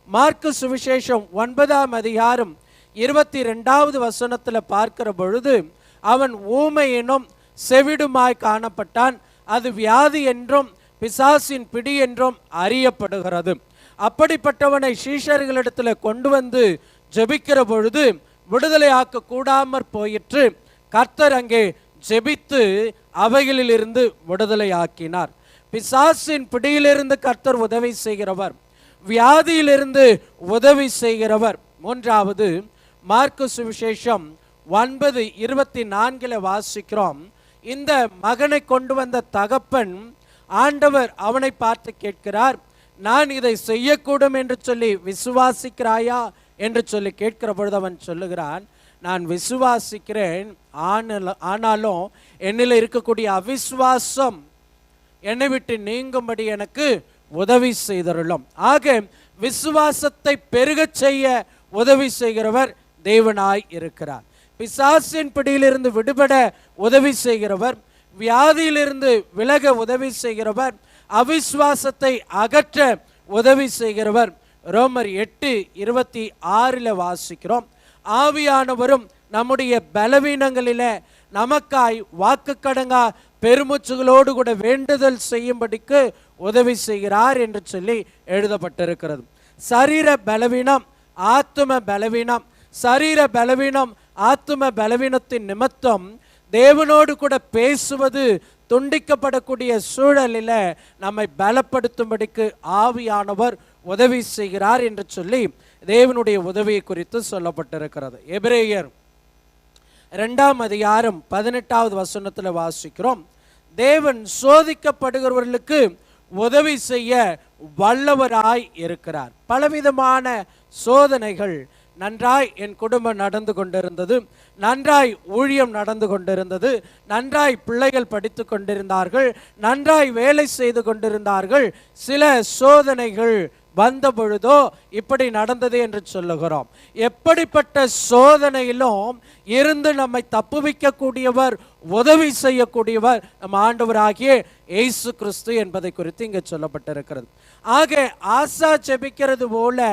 மார்க்கு சுவிசேஷம் 9ஆம் அதிகாரம் 22வது வசனத்தில் பார்க்கிற பொழுது, அவன் ஊமையினும் செவிடுமாய் காணப்பட்டான், அது வியாதி என்றும் பிசாசின் பிடி என்றும் அறியப்படுகிறது. அப்படிப்பட்டவனை சீஷர்களிடத்தில் கொண்டு வந்து ஜெபிக்கிற பொழுது விடுதலையாக்க கூடாமற் போயிற்று. கர்த்தர் அங்கே ஜெபித்து அவைகளிலிருந்து விடுதலையாக்கினார். பிசாசின் பிடியிலிருந்து கர்த்தர் உதவி செய்கிறவர், வியாதியிலிருந்து உதவி செய்கிறவர். மூன்றாவது, மார்க்கு சுவிசேஷம் 9:24 வாசிக்கிறோம். இந்த மகனை கொண்டு வந்த தகப்பன் ஆண்டவர் அவனை பார்த்து கேட்கிறார், நான் இதை செய்யக்கூடும் என்று சொல்லி விசுவாசிக்கிறாயா என்று சொல்லி கேட்கிற பொழுது அவன் சொல்லுகிறான், நான் விசுவாசிக்கிறேன், ஆனாலும் என்னில் இருக்கக்கூடிய அவிசுவாசம் என்னை விட்டு நீங்கும்படி எனக்கு உதவி செய்தருளும். ஆக விசுவாசத்தை பெருகச் செய்ய உதவி செய்கிறவர் தேவனாய் இருக்கிறார். பிசாசின் பிடியிலிருந்து விடுபட உதவி செய்கிறவர், வியாதியிலிருந்து விலக உதவி செய்கிறவர், அவிசுவாசத்தை அகற்ற உதவி செய்கிறவர். ரோமர் 8:26 வாசிக்கிறோம், ஆவியானவரும் நம்முடைய பலவீனங்களில நமக்காய் வாக்கு கடங்கா பெருமூச்சுகளோடு கூட வேண்டுதல் செய்யும்படிக்கு உதவி செய்கிறார் என்று சொல்லி எழுதப்பட்டிருக்கிறது. சரீர பலவீனம், ஆத்தும பலவீனம், சரீர பலவீனம் ஆத்தும பலவீனத்தின் நிமித்தம் தேவனோடு கூட பேசுவது துண்டிக்கப்படக்கூடிய சூழலில் நம்மை பலப்படுத்தும்படிக்கு ஆவியானவர் உதவி செய்கிறார் என்று சொல்லி தேவனுடைய உதவியை குறித்து சொல்லப்பட்டிருக்கிறது. எபிரேயர் 2ஆம் அதிகாரம் 18வது வசனத்தில் வாசிக்கிறோம், தேவன் சோதிக்கப்படுகிறவர்களுக்கு உதவி செய்ய வல்லவராய் இருக்கிறார். பலவிதமான சோதனைகள், நன்றாய் என் குடும்பம் நடந்து கொண்டிருந்தது, நன்றாய் ஊழியம் நடந்து கொண்டிருந்தது, நன்றாய் பிள்ளைகள் படித்து கொண்டிருந்தார்கள், நன்றாய் வேலை செய்து கொண்டிருந்தார்கள், சில சோதனைகள் வந்த பொழுதோ இப்படி நடந்தது என்று சொல்லுகிறோம். எப்படிப்பட்ட சோதனையிலும் இருந்து நம்மை தப்புவிக்க கூடியவர், உதவி செய்யக்கூடியவர் நம் ஆண்டவராகிய இயேசு கிறிஸ்து என்பதை குறித்து இங்கே சொல்லப்பட்டிருக்கிறது. ஆக ஆசா ஜெபிக்கிறது போல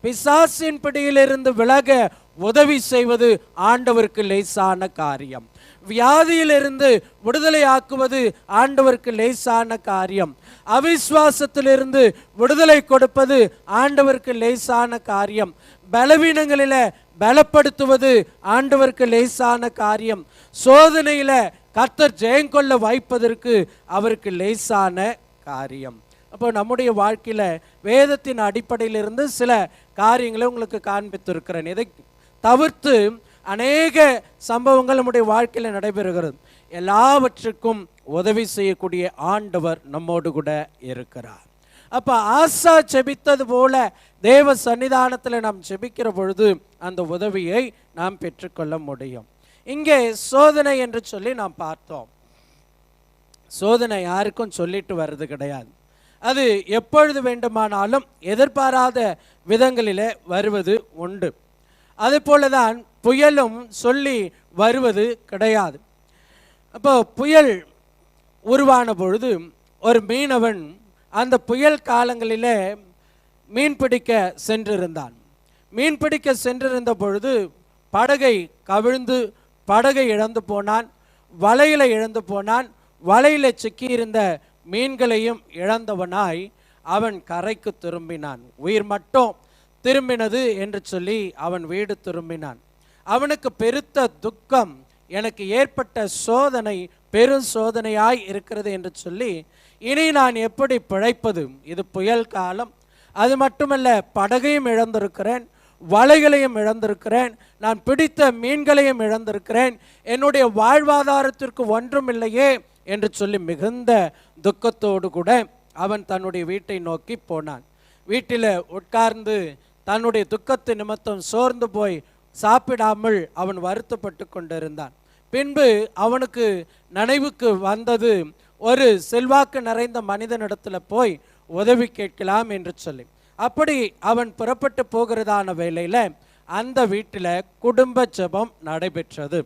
பிசாசின் பிடியிலிருந்து விலக உதவி செய்வது ஆண்டவருக்கு லேசான காரியம். வியாதியிலிருந்து விடுதலை ஆக்குவது ஆண்டவருக்கு லேசான காரியம். அவிசுவாசத்திலிருந்து விடுதலை கொடுப்பது ஆண்டவருக்கு லேசான காரியம். பலவீனங்களில பலப்படுத்துவது ஆண்டவருக்கு லேசான காரியம். சோதனையில கர்த்தர் ஜெயங்கொள்ள வைப்பதற்கு அவருக்கு லேசான காரியம். அப்போ நம்முடைய வாழ்க்கையில வேதத்தின் அடிப்படையிலிருந்து சில காரியங்களை உங்களுக்கு காண்பித்திருக்கிறேன். இதை தவிர்த்து அநேக சம்பவங்கள் நம்முடைய வாழ்க்கையில் நடைபெறுகிறது. எல்லாவற்றுக்கும் உதவி செய்யக்கூடிய ஆண்டவர் நம்மோடு கூட இருக்கிறார். அப்ப ஆசா ஜெபித்தது போல தேவ சன்னிதானத்தில் நாம் ஜெபிக்கிற பொழுது அந்த உதவியை நாம் பெற்றுக்கொள்ள முடியும். இங்கே சோதனை என்று சொல்லி நாம் பார்த்தோம். சோதனை யாருக்கும் சொல்லிட்டு வர்றது கிடையாது. அது எப்பொழுது வேண்டுமானாலும் எதிர்பாராத விதங்களிலே வருவது உண்டு. அதே போலதான் புயலும் சொல்லி வருவது கிடையாது. அப்போ புயல் உருவான பொழுது ஒரு மீனவன் அந்த புயல் காலங்களிலே மீன்பிடிக்க சென்றிருந்தான். மீன்பிடிக்க சென்றிருந்த பொழுது படகை கவிழ்ந்து படகை இழந்து போனான், வலையில இழந்து போனான். வலையில சிக்கியிருந்த மீன்களையும் இழந்தவனாய் அவன் கரைக்கு திரும்பினான். உயிர் மட்டும் திரும்பினது என்று சொல்லி அவன் வீடு திரும்பினான். அவனுக்கு பெருத்த துக்கம், எனக்கு ஏற்பட்ட சோதனை பெரும் சோதனையாய் இருக்கிறது என்று சொல்லி, இனி நான் எப்படி பிழைப்பது? இது புயல் காலம், அது மட்டுமல்ல படகையும் இழந்திருக்கிறேன், வலைகளையும் இழந்திருக்கிறேன், நான் பிடித்த மீன்களையும் இழந்திருக்கிறேன், என்னுடைய வாழ்வாதாரத்திற்கு ஒன்றும் இல்லையே என்று சொல்லி மிகுந்த துக்கத்தோடு கூட அவன் தன்னுடைய வீட்டை நோக்கி போனான். வீட்டில் உட்கார்ந்து தன்னுடைய துக்கத்து நிமித்தம் சோர்ந்து போய் சாப்பிடாமல் அவன் வருத்தப்பட்டு கொண்டிருந்தான். பின்பு அவனுக்கு நினைவுக்கு வந்தது, ஒரு செல்வாக்கு நிறைந்த மனிதனிடத்தில் போய் உதவி கேட்கலாம் என்று சொல்லி. அப்படி அவன் புறப்பட்டு போகிறதான வேளையில் அந்த வீட்டில் குடும்ப ஜெபம் நடைபெற்றது.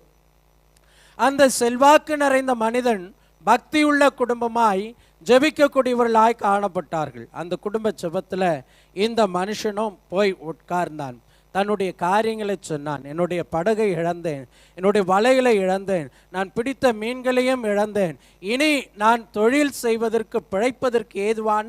அந்த செல்வாக்கு நிறைந்த மனிதன் பக்தியுள்ள குடும்பமாய் ஜெபிக்கக்கூடியவர்களாய் காணப்பட்டார்கள். அந்த குடும்ப ஜெபத்தில் இந்த மனுஷனும் போய் உட்கார்ந்தான். தன்னுடைய காரியங்களை சொன்னான். என்னுடைய படகை இழந்தேன், என்னுடைய வலைகளை இழந்தேன், நான் பிடித்த மீன்களையும் இழந்தேன், இனி நான் தொழில் செய்வதற்கு பிழைப்பதற்கு ஏதுவான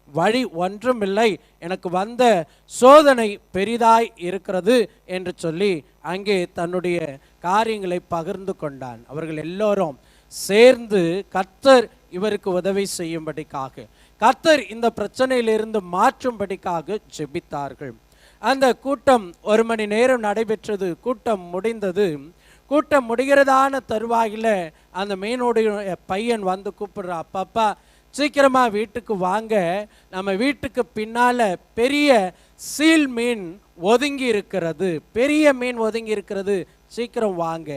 வழி ஒன்றுமில்லை, எனக்கு வந்த சோதனை பெரிதாய் இருக்கிறது என்று சொல்லி அங்கே தன்னுடைய காரியங்களை பகிர்ந்து கொண்டான். அவர்கள் எல்லோரும் சேர்ந்து கர்த்தர் இவருக்கு உதவி செய்யும்படிக்காக, கர்த்தர் இந்த பிரச்சனையிலிருந்து மாற்றும்படிக்காக ஜெபித்தார்கள். அந்த கூட்டம் 1 மணி நேரம் நடைபெற்றது. கூட்டம் முடிந்தது. கூட்டம் முடிகிறதான தருவாயில் அந்த மீனோடைய பையன் வந்து கூப்பிடுறா, அப்பா சீக்கிரமா வீட்டுக்கு வாங்க, நம்ம வீட்டுக்கு பின்னால பெரிய சீல் மீன் ஒதுங்கி இருக்கிறது, பெரிய மீன் ஒதுங்கி இருக்கிறது, சீக்கிரம் வாங்க.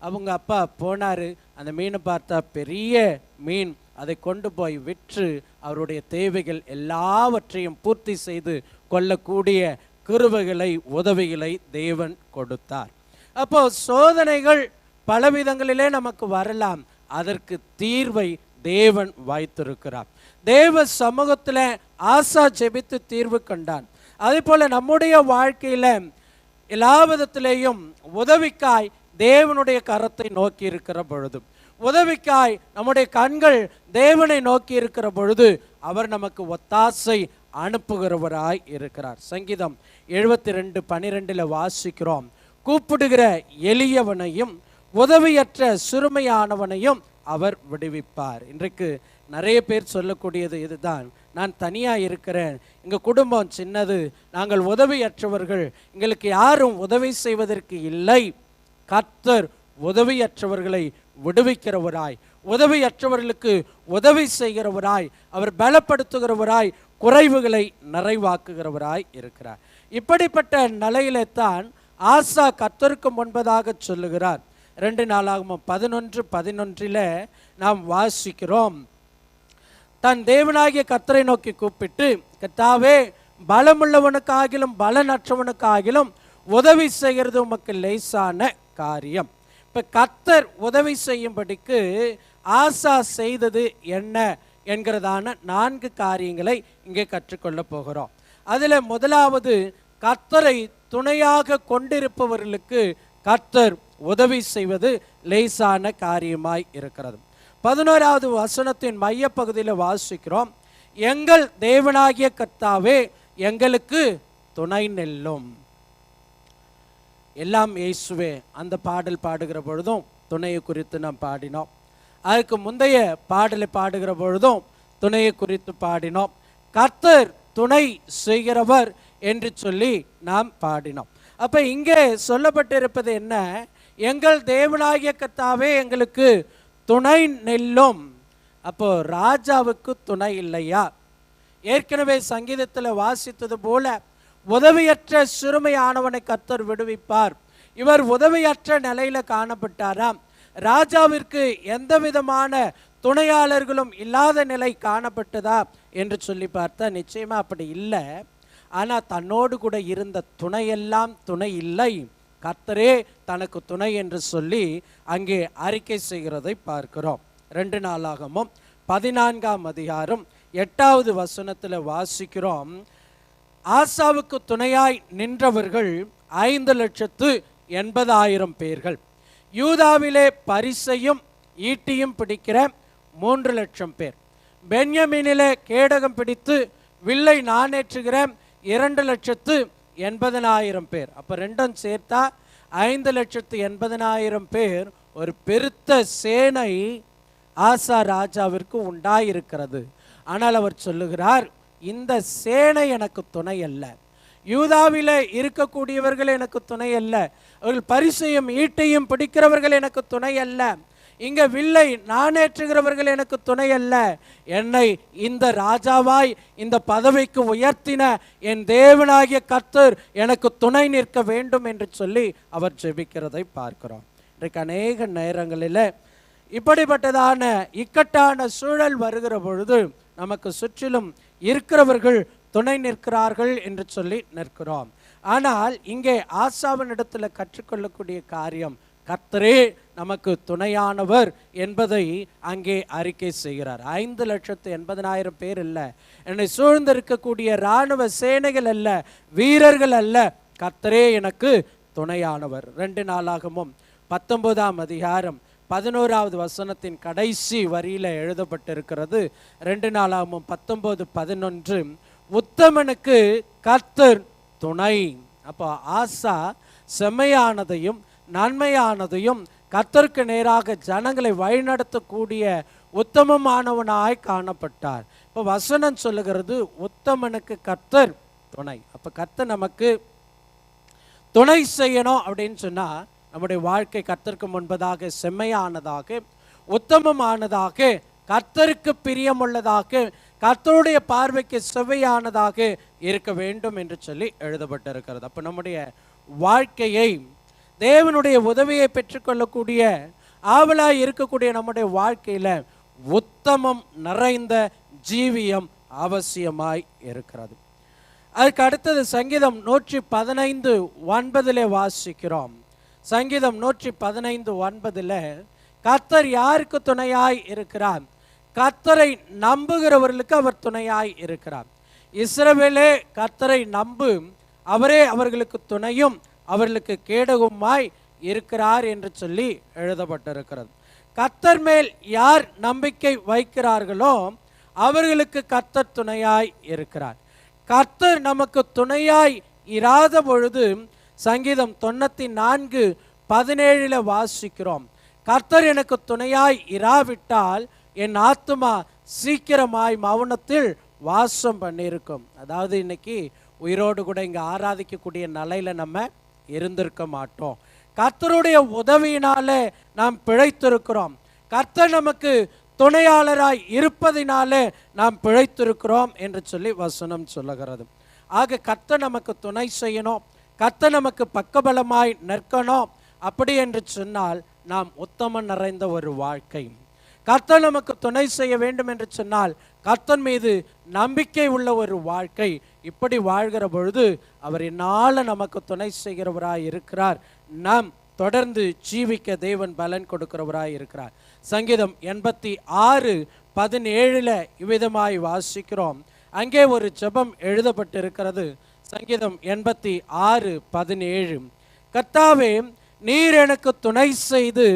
அவங்க அப்பா போனாரு. அந்த மீனை பார்த்தா பெரிய மீன். அதை கொண்டு போய் விற்று அவருடைய தேவைகள் எல்லாவற்றையும் பூர்த்தி செய்து கொள்ளக்கூடிய கிருபைகளை உதவிகளை தேவன் கொடுத்தார். அப்போ சோதனைகள் பலவிதங்களிலே நமக்கு வரலாம், அதற்கு தீர்வை தேவன் வைத்திருக்கிறார். தேவ சமூகத்தில் ஆசா ஜெபித்து தீர்வு கண்டான். அதே போல நம்முடைய வாழ்க்கையில எல்லா விதத்திலேயும் உதவிக்காய் தேவனுடைய கரத்தை நோக்கி இருக்கிற பொழுது, உதவிக்காய் நம்முடைய கண்கள் தேவனை நோக்கி இருக்கிற பொழுது அவர் நமக்கு ஒத்தாசை அனுப்புகிறவராய் இருக்கிறார். சங்கீதம் 72:12 வாசிக்கிறோம், கூப்பிடுகிற எளியவனையும் உதவியற்ற சிறுமையானவனையும் அவர் விடுவிப்பார். இன்றைக்கு நிறைய பேர் சொல்லக்கூடியது இதுதான், நான் தனியாக இருக்கிறேன், எங்கள் குடும்பம் சின்னது, நாங்கள் உதவியற்றவர்கள், எங்களுக்கு யாரும் உதவி செய்வதற்கு இல்லை. கர்த்தர் உதவியற்றவர்களை விடுவிக்கிறவராய், உதவியற்றவர்களுக்கு உதவி செய்கிறவராய், அவர் பலப்படுத்துகிறவராய், குறைவுகளை நிறைவாக்குகிறவராய் இருக்கிறார். இப்படிப்பட்ட நிலையிலே தான் ஆசா கர்த்தருக்கு முன்பதாக சொல்லுகிறார். 2 நாளாகமம் 11:11 நாம் வாசிக்கிறோம், தன் தேவனாகிய கர்த்தரை நோக்கி கூப்பிட்டு, கர்த்தாவே, பலமுள்ளவனுக்காகிலும் பலனற்றவனுக்காகிலும் உதவி செய்கிறது உமக்கு லேசான காரியம். இப்போ கர்த்தர் உதவி செய்யும்படிக்கு ஆசா செய்தது என்ன என்கிறதான 4 காரியங்களை இங்கே கற்றுக்கொள்ள போகிறோம். அதில் முதலாவது, கர்த்தரை துணையாக கொண்டிருப்பவர்களுக்கு கர்த்தர் உதவி செய்வது லேசான காரியமாய் இருக்கிறது. 11வது வசனத்தின் மைய பகுதியில் வாசிக்கிறோம், எங்கள் தேவனாகிய கர்த்தாவே எங்களுக்கு துணை நெல்லும். எல்லாம் இயேசுவே அந்த பாடல் பாடுகிற பொழுதும் துணையை குறித்து நாம் பாடினோம். அதுக்கு முந்தைய பாடலை பாடுகிற பொழுதும் துணையை குறித்து பாடினோம். கர்த்தர் துணை செய்கிறவர் என்று சொல்லி நாம் பாடினோம். அப்போ இங்கே சொல்லப்பட்டிருப்பது என்ன? எங்கள் தேவனாகிய கர்த்தாவே எங்களுக்கு துணை நெல்லும். அப்போ ராஜாவுக்கு துணை இல்லையா? ஏற்கனவே சங்கீதத்தில் வாசித்தது போல உதவியற்ற சிறுமையானவனை கர்த்தர் விடுவிப்பார். இவர் உதவியற்ற நிலையில காணப்பட்டாராம். ராஜாவிற்கு எந்த விதமான துணையாளர்களும் இல்லாத நிலை காணப்பட்டதா என்று சொல்லி பார்த்தா நிச்சயமா அப்படி இல்லை. ஆனால் தன்னோடு கூட இருந்த துணையெல்லாம் துணை இல்லை, கர்த்தரே தனக்கு துணை என்று சொல்லி அங்கே அறிக்கை செய்கிறதை பார்க்கிறோம். 2 நாளாகமும் 14ஆம் அதிகாரம் 8வது வசனத்தில் வாசிக்கிறோம், ஆசாவுக்கு துணையாய் நின்றவர்கள் 5,80,000 பேர்கள். யூதாவிலே பரிசையும் ஈட்டியும் பிடிக்கிற 3,00,000 பேர். பென்யமீனிலே கேடகம் பிடித்து வில்லை நாணேற்றுகிற 2,80,000 80,000 பேர். அப்போ ரெண்டும் சேர்த்தா 5,80,000 பேர் ஒரு பெருத்த சேனை ஆசா ராஜாவிற்கு உண்டாயிருக்கிறது. ஆனால் அவர் சொல்லுகிறார், இந்த சேனை எனக்கு துணை அல்ல, யூதாவிலே இருக்கக்கூடியவர்கள் எனக்கு துணை அல்ல, அவர்கள் பரிசையும் ஈட்டையும் பிடிக்கிறவர்கள் எனக்கு துணை அல்ல, இங்க வில்லை நானேற்றுகிறவர்கள் எனக்கு துணை அல்ல, என்னை இந்த ராஜாவாய் இந்த பதவிக்கு உயர்த்தின என் தேவனாகிய கர்த்தர் எனக்கு துணை நிற்க வேண்டும் என்று சொல்லி அவர் ஜெபிக்கிறதை பார்க்கிறோம். இன்றைக்கு அநேக நேரங்களில் இப்படிப்பட்டதான இக்கட்டான சூழல் வருகிற பொழுது நமக்கு சுற்றிலும் இருக்கிறவர்கள் துணை நிற்கிறார்கள் என்று சொல்லி நிற்கிறோம். ஆனால் இங்கே ஆசாவினிடத்தில் கற்றுக்கொள்ளக்கூடிய காரியம், கர்த்தரே நமக்கு துணையானவர் என்பதை அங்கே அறிக்கை செய்கிறார். 5,80,000 பேர் அல்ல, என்னை சூழ்ந்திருக்கக்கூடிய இராணுவ சேனைகள் அல்ல, வீரர்கள் அல்ல, கர்த்தரே எனக்கு துணையானவர். 2 நாளாகமும் 19ஆம் அதிகாரம் 11வது வசனத்தின் கடைசி வரியில எழுதப்பட்டிருக்கிறது. 2 நாளாகமும் 19:11, உத்தமனுக்கு கர்த்தர் துணை. அப்போ ஆசா செம்மையானதையும் நன்மையானதையும் கர்த்தருக்கு நேராக ஜனங்களை வழிநடத்தக்கூடிய உத்தமமானவனாய் காணப்பட்டார். இப்போ வசனம் சொல்லுகிறது, உத்தமனுக்கு கர்த்தர் துணை. அப்போ கர்த்தர் நமக்கு துணை செய்யணும் அப்படின்னு சொன்னா, நம்முடைய வாழ்க்கை கர்த்தருக்கு முன்பதாக செம்மையானதாக, உத்தமமானதாக, கர்த்தருக்கு பிரியமுள்ளதாக, கர்த்தருடைய பார்வைக்கு செவ்வையானதாக இருக்க வேண்டும் என்று சொல்லி எழுதப்பட்டிருக்கிறது. அப்போ நம்முடைய வாழ்க்கையை தேவனுடைய உதவியை பெற்றுக்கொள்ளக்கூடிய ஆவலாய் இருக்கக்கூடிய நம்முடைய வாழ்க்கையில உத்தமம் நிறைந்த ஜீவியம் அவசியமாய் இருக்கிறது. அதுக்கு அடுத்தது சங்கீதம் 115:9 வாசிக்கிறோம். சங்கீதம் 115:9, கர்த்தர் யாருக்கு துணையாய் இருக்கிறார்? கர்த்தரை நம்புகிறவர்களுக்கு அவர் துணையாய் இருக்கிறார். இஸ்ரவேலே கர்த்தரை நம்பு, அவரே அவர்களுக்கு துணையும் அவர்களுக்கு கேடகமாய் இருக்கிறார் என்று சொல்லி எழுதப்பட்டிருக்கிறது. கர்த்தர் மேல் யார் நம்பிக்கை வைக்கிறார்களோ அவர்களுக்கு கர்த்தர் துணையாய் இருக்கிறார். கர்த்தர் நமக்கு துணையாய் இராத பொழுது சங்கீதம் 94:17 வாசிக்கிறோம், கர்த்தர் எனக்கு துணையாய் இராவிட்டால் என் ஆத்துமா சீக்கிரமாய் மௌனத்தில் வாசம் பண்ணியிருக்கும். அதாவது இன்னைக்கு உயிரோடு கூட இங்கே ஆராதிக்கக்கூடிய நிலையில நம்ம இருந்திருக்க மாட்டோம். கர்த்தருடைய உதவியினாலே நாம் பிழைத்திருக்கிறோம். கர்த்தர் நமக்கு துணையாளராய் இருப்பதினாலே நாம் பிழைத்திருக்கிறோம் என்று சொல்லி வசனம் சொல்லுகிறது. ஆக கர்த்தர் நமக்கு துணை செய்யணும், கர்த்தர் நமக்கு பக்கபலமாய் நிற்கணும். அப்படி என்று சொன்னால் நாம் உத்தமம் நிறைந்த ஒரு வாழ்க்கை, கர்த்தர் நமக்கு துணை செய்ய வேண்டும் என்று சொன்னால் கர்த்தர் மீது நம்பிக்கை உள்ள ஒரு வாழ்க்கை. இப்படி வாழ்கிற பொழுது அவர் என்னால் நமக்கு துணை செய்கிறவராய் இருக்கிறார். நாம் தொடர்ந்து ஜீவிக்க தேவன் பலன் கொடுக்கிறவராய் இருக்கிறார். சங்கீதம் 86:17 இவ்விதமாய் வாசிக்கிறோம். அங்கே ஒரு ஜெபம் எழுதப்பட்டிருக்கிறது. சங்கீதம் 86:17, கர்த்தாவே நீர் எனக்கு துணை செய்து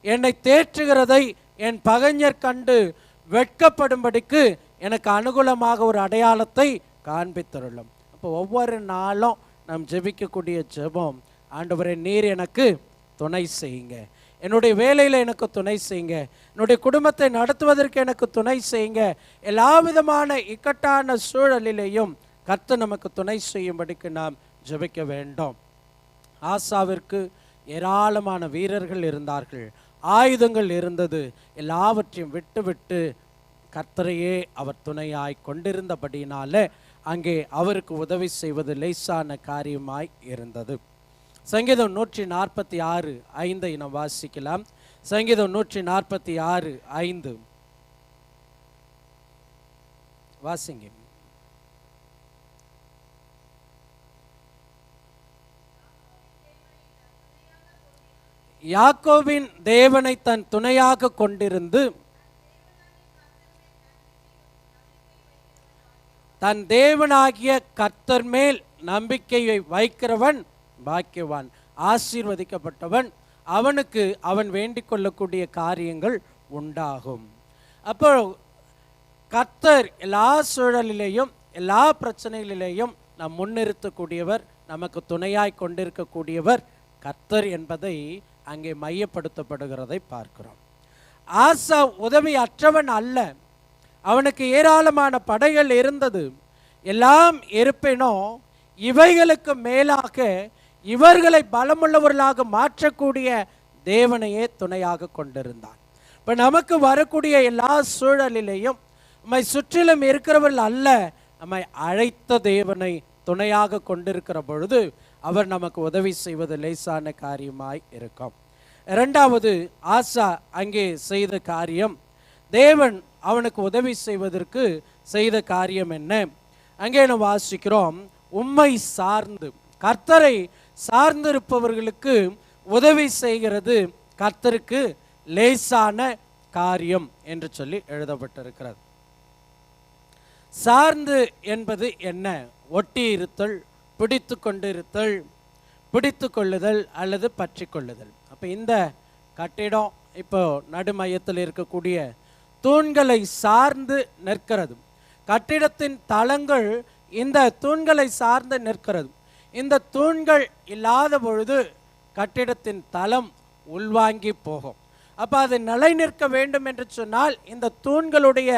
என்னை தேற்றுகிறதை என் பகைஞர் கண்டு வெட்கப்படும்படிக்கு எனக்கு அனுகூலமாக ஒரு அடையாளத்தை காண்பித்தருளும். அப்போ ஒவ்வொரு நாளும் நாம் ஜெபிக்கக்கூடிய ஜெபம், ஆண்டவரே நீர் எனக்கு துணை செய்யுங்க, என்னுடைய வேலையில் எனக்கு துணை செய்யுங்க, என்னுடைய குடும்பத்தை நடத்துவதற்கு எனக்கு துணை செய்யுங்க. எல்லா விதமான இக்கட்டான சூழலிலேயும் கர்த்தர் நமக்கு துணை செய்யும்படிக்கு நாம் ஜெபிக்க வேண்டும். ஆசாவிற்கு ஏராளமான வீரர்கள் இருந்தார்கள், ஆயுதங்கள் இருந்தது. எல்லாவற்றையும் விட்டு கர்த்தரையே அவர் துணையாய் கொண்டிருந்தபடினாலே அங்கே அவருக்கு உதவி செய்வது லேசான காரியமாய் இருந்தது. சங்கீதம் 146:5 நாம் வாசிக்கலாம். சங்கீதம் 146:5 வாசிங்க. யாக்கோபின் தேவனை தன் துணையாக கொண்டிருந்து தன் தேவனாகிய கர்த்தர் மேல் நம்பிக்கையை வைக்கிறவன் பாக்கியவான், ஆசீர்வதிக்கப்பட்டவன், அவனுக்கு அவன் வேண்டிக் கொள்ளக்கூடிய காரியங்கள் உண்டாகும். அப்போ கர்த்தர் எல்லா சூழலிலேயும் எல்லா பிரச்சனைகளிலேயும் நாம் முன்னிறுத்தக்கூடியவர், நமக்கு துணையாய் கொண்டிருக்கக்கூடியவர் கர்த்தர் என்பதை அங்கே மையப்படுத்தப்படுகிறதை பார்க்கிறோம். ஆசா உதவி அற்றவன் அல்ல, அவனுக்கு ஏராளமான படைகள் இருந்தது. எல்லாம் இருப்பினும் இவைகளுக்கு மேலாக இவர்களை பலமுள்ளவர்களாக மாற்றக்கூடிய தேவனையே துணையாக கொண்டிருந்தான். இப்போ நமக்கு வரக்கூடிய எல்லா சூழலிலேயும் நம்மை சுற்றிலும் இருக்கிறவர்கள் அல்ல, நம்மை அழைத்த தேவனை துணையாக கொண்டிருக்கிற பொழுது அவர் நமக்கு உதவி செய்வது லேசான காரியமாய் இருக்கும். இரண்டாவது, ஆசா அங்கே செய்த காரியம், தேவன் அவனுக்கு உதவி செய்வதற்கு செய்த காரியம் என்ன? அங்கே நாம் வாசிக்கிறோம், உம்மை சார்ந்து, கர்த்தரை சார்ந்திருப்பவர்களுக்கு உதவி செய்கிறது கர்த்தருக்கு லேசான காரியம் என்று சொல்லி எழுதப்பட்டிருக்கிறது. சார்ந்து என்பது என்ன? ஒட்டி இருத்தல், பிடித்து கொண்டிருத்தல், பிடித்து கொள்ளுதல் அல்லது பற்றி கொள்ளுதல். அப்போ இந்த கட்டிடம் இப்போ நடுமையத்தில் இருக்கக்கூடிய தூண்களை சார்ந்து நிற்கிறது. கட்டிடத்தின் தளங்கள் இந்த தூண்களை சார்ந்து நிற்கிறது. இந்த தூண்கள் இல்லாத பொழுது கட்டிடத்தின் தளம் உள்வாங்கி போகும். அப்போ அது நிலை நிற்க வேண்டும் என்று சொன்னால் இந்த தூண்களுடைய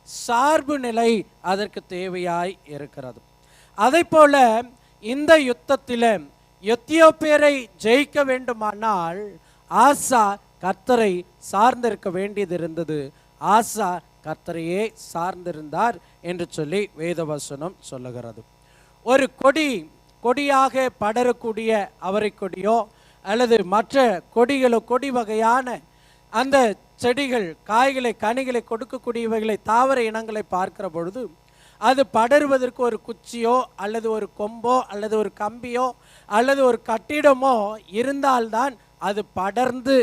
சார்பு நிலை அதற்கு தேவையாய் இருக்கிறது. அதை போல இந்த யுத்தத்தில் எத்தியோப்பியரை ஜெயிக்க வேண்டுமானால் ஆசா கர்த்தரை சார்ந்திருக்க வேண்டியது இருந்தது. ஆசா கர்த்தரையே சார்ந்திருந்தார் என்று சொல்லி வேதவசனம் சொல்லுகிறது. ஒரு கொடியாக படரக்கூடிய அவரை கொடியோ அல்லது மற்ற கொடிகளோ, கொடி வகையான அந்த செடிகள், காய்களை, கனிகளை கொடுக்கக்கூடியவைகளை, தாவர இனங்களை பார்க்கிற பொழுது அது படருவதற்கு ஒரு குச்சியோ அல்லது ஒரு கொம்போ அல்லது ஒரு கம்பியோ அல்லது ஒரு கட்டிடமோ இருந்தால்தான் அது படர்ந்து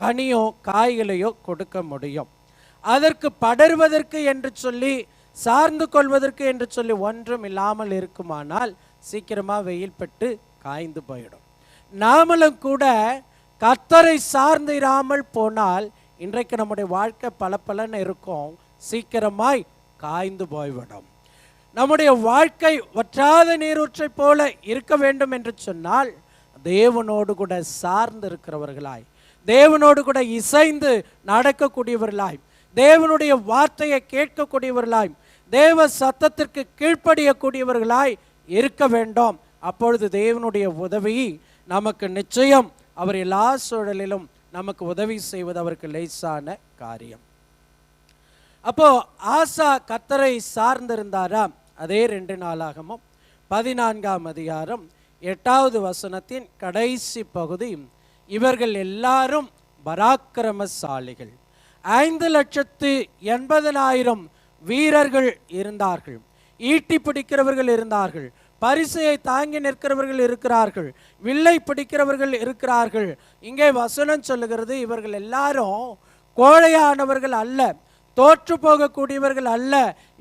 கனியோ காய்களையோ கொடுக்க முடியும். அதற்கு படருவதற்கு என்று சொல்லி, சார்ந்து கொள்வதற்கு என்று சொல்லி ஒன்றும் இல்லாமல் இருக்குமானால் சீக்கிரமாக வெயில் பட்டு காய்ந்து போயிடும். நாமளும் கூட கர்த்தரை சார்ந்து இராமல் போனால் இன்றைக்கு நம்முடைய வாழ்க்கை பல இருக்கும், சீக்கிரமாய் காய்ந்து போய்விடும். நம்முடைய வாழ்க்கை வற்றாத நீரூற்றை போல இருக்க வேண்டும் என்று சொன்னால் தேவனோடு கூட சார்ந்து இருக்கிறவர்களாய், தேவனோடு கூட இசைந்து நடக்கக்கூடியவர்களாய், தேவனுடைய வார்த்தையை கேட்கக்கூடியவர்களாய், தேவ சத்தத்திற்கு கீழ்ப்படியக்கூடியவர்களாய் இருக்க வேண்டும். அப்பொழுது தேவனுடைய உதவி நமக்கு நிச்சயம், அவர் எல்லா சூழலிலும் நமக்கு உதவி செய்வது அவருக்கு லேசான காரியம். அப்போ ஆசா கர்த்தரை சார்ந்திருந்தாராம். அதே 2 நாளாகமும் 14ஆம் அதிகாரம் 8வது வசனத்தின் கடைசி பகுதி, இவர்கள் எல்லாரும் பராக்கிரமசாலிகள், 5,80,000 வீரர்கள் இருந்தார்கள், ஈட்டி பிடிக்கிறவர்கள் இருந்தார்கள், பரிசையை தாங்கி நிற்கிறவர்கள் இருக்கிறார்கள், வில்லை பிடிக்கிறவர்கள் இருக்கிறார்கள். இங்கே வசனம் சொல்லுகிறது, இவர்கள் எல்லாரும் கோழையானவர்கள் அல்ல, தோற்று போகக்கூடியவர்கள் அல்ல,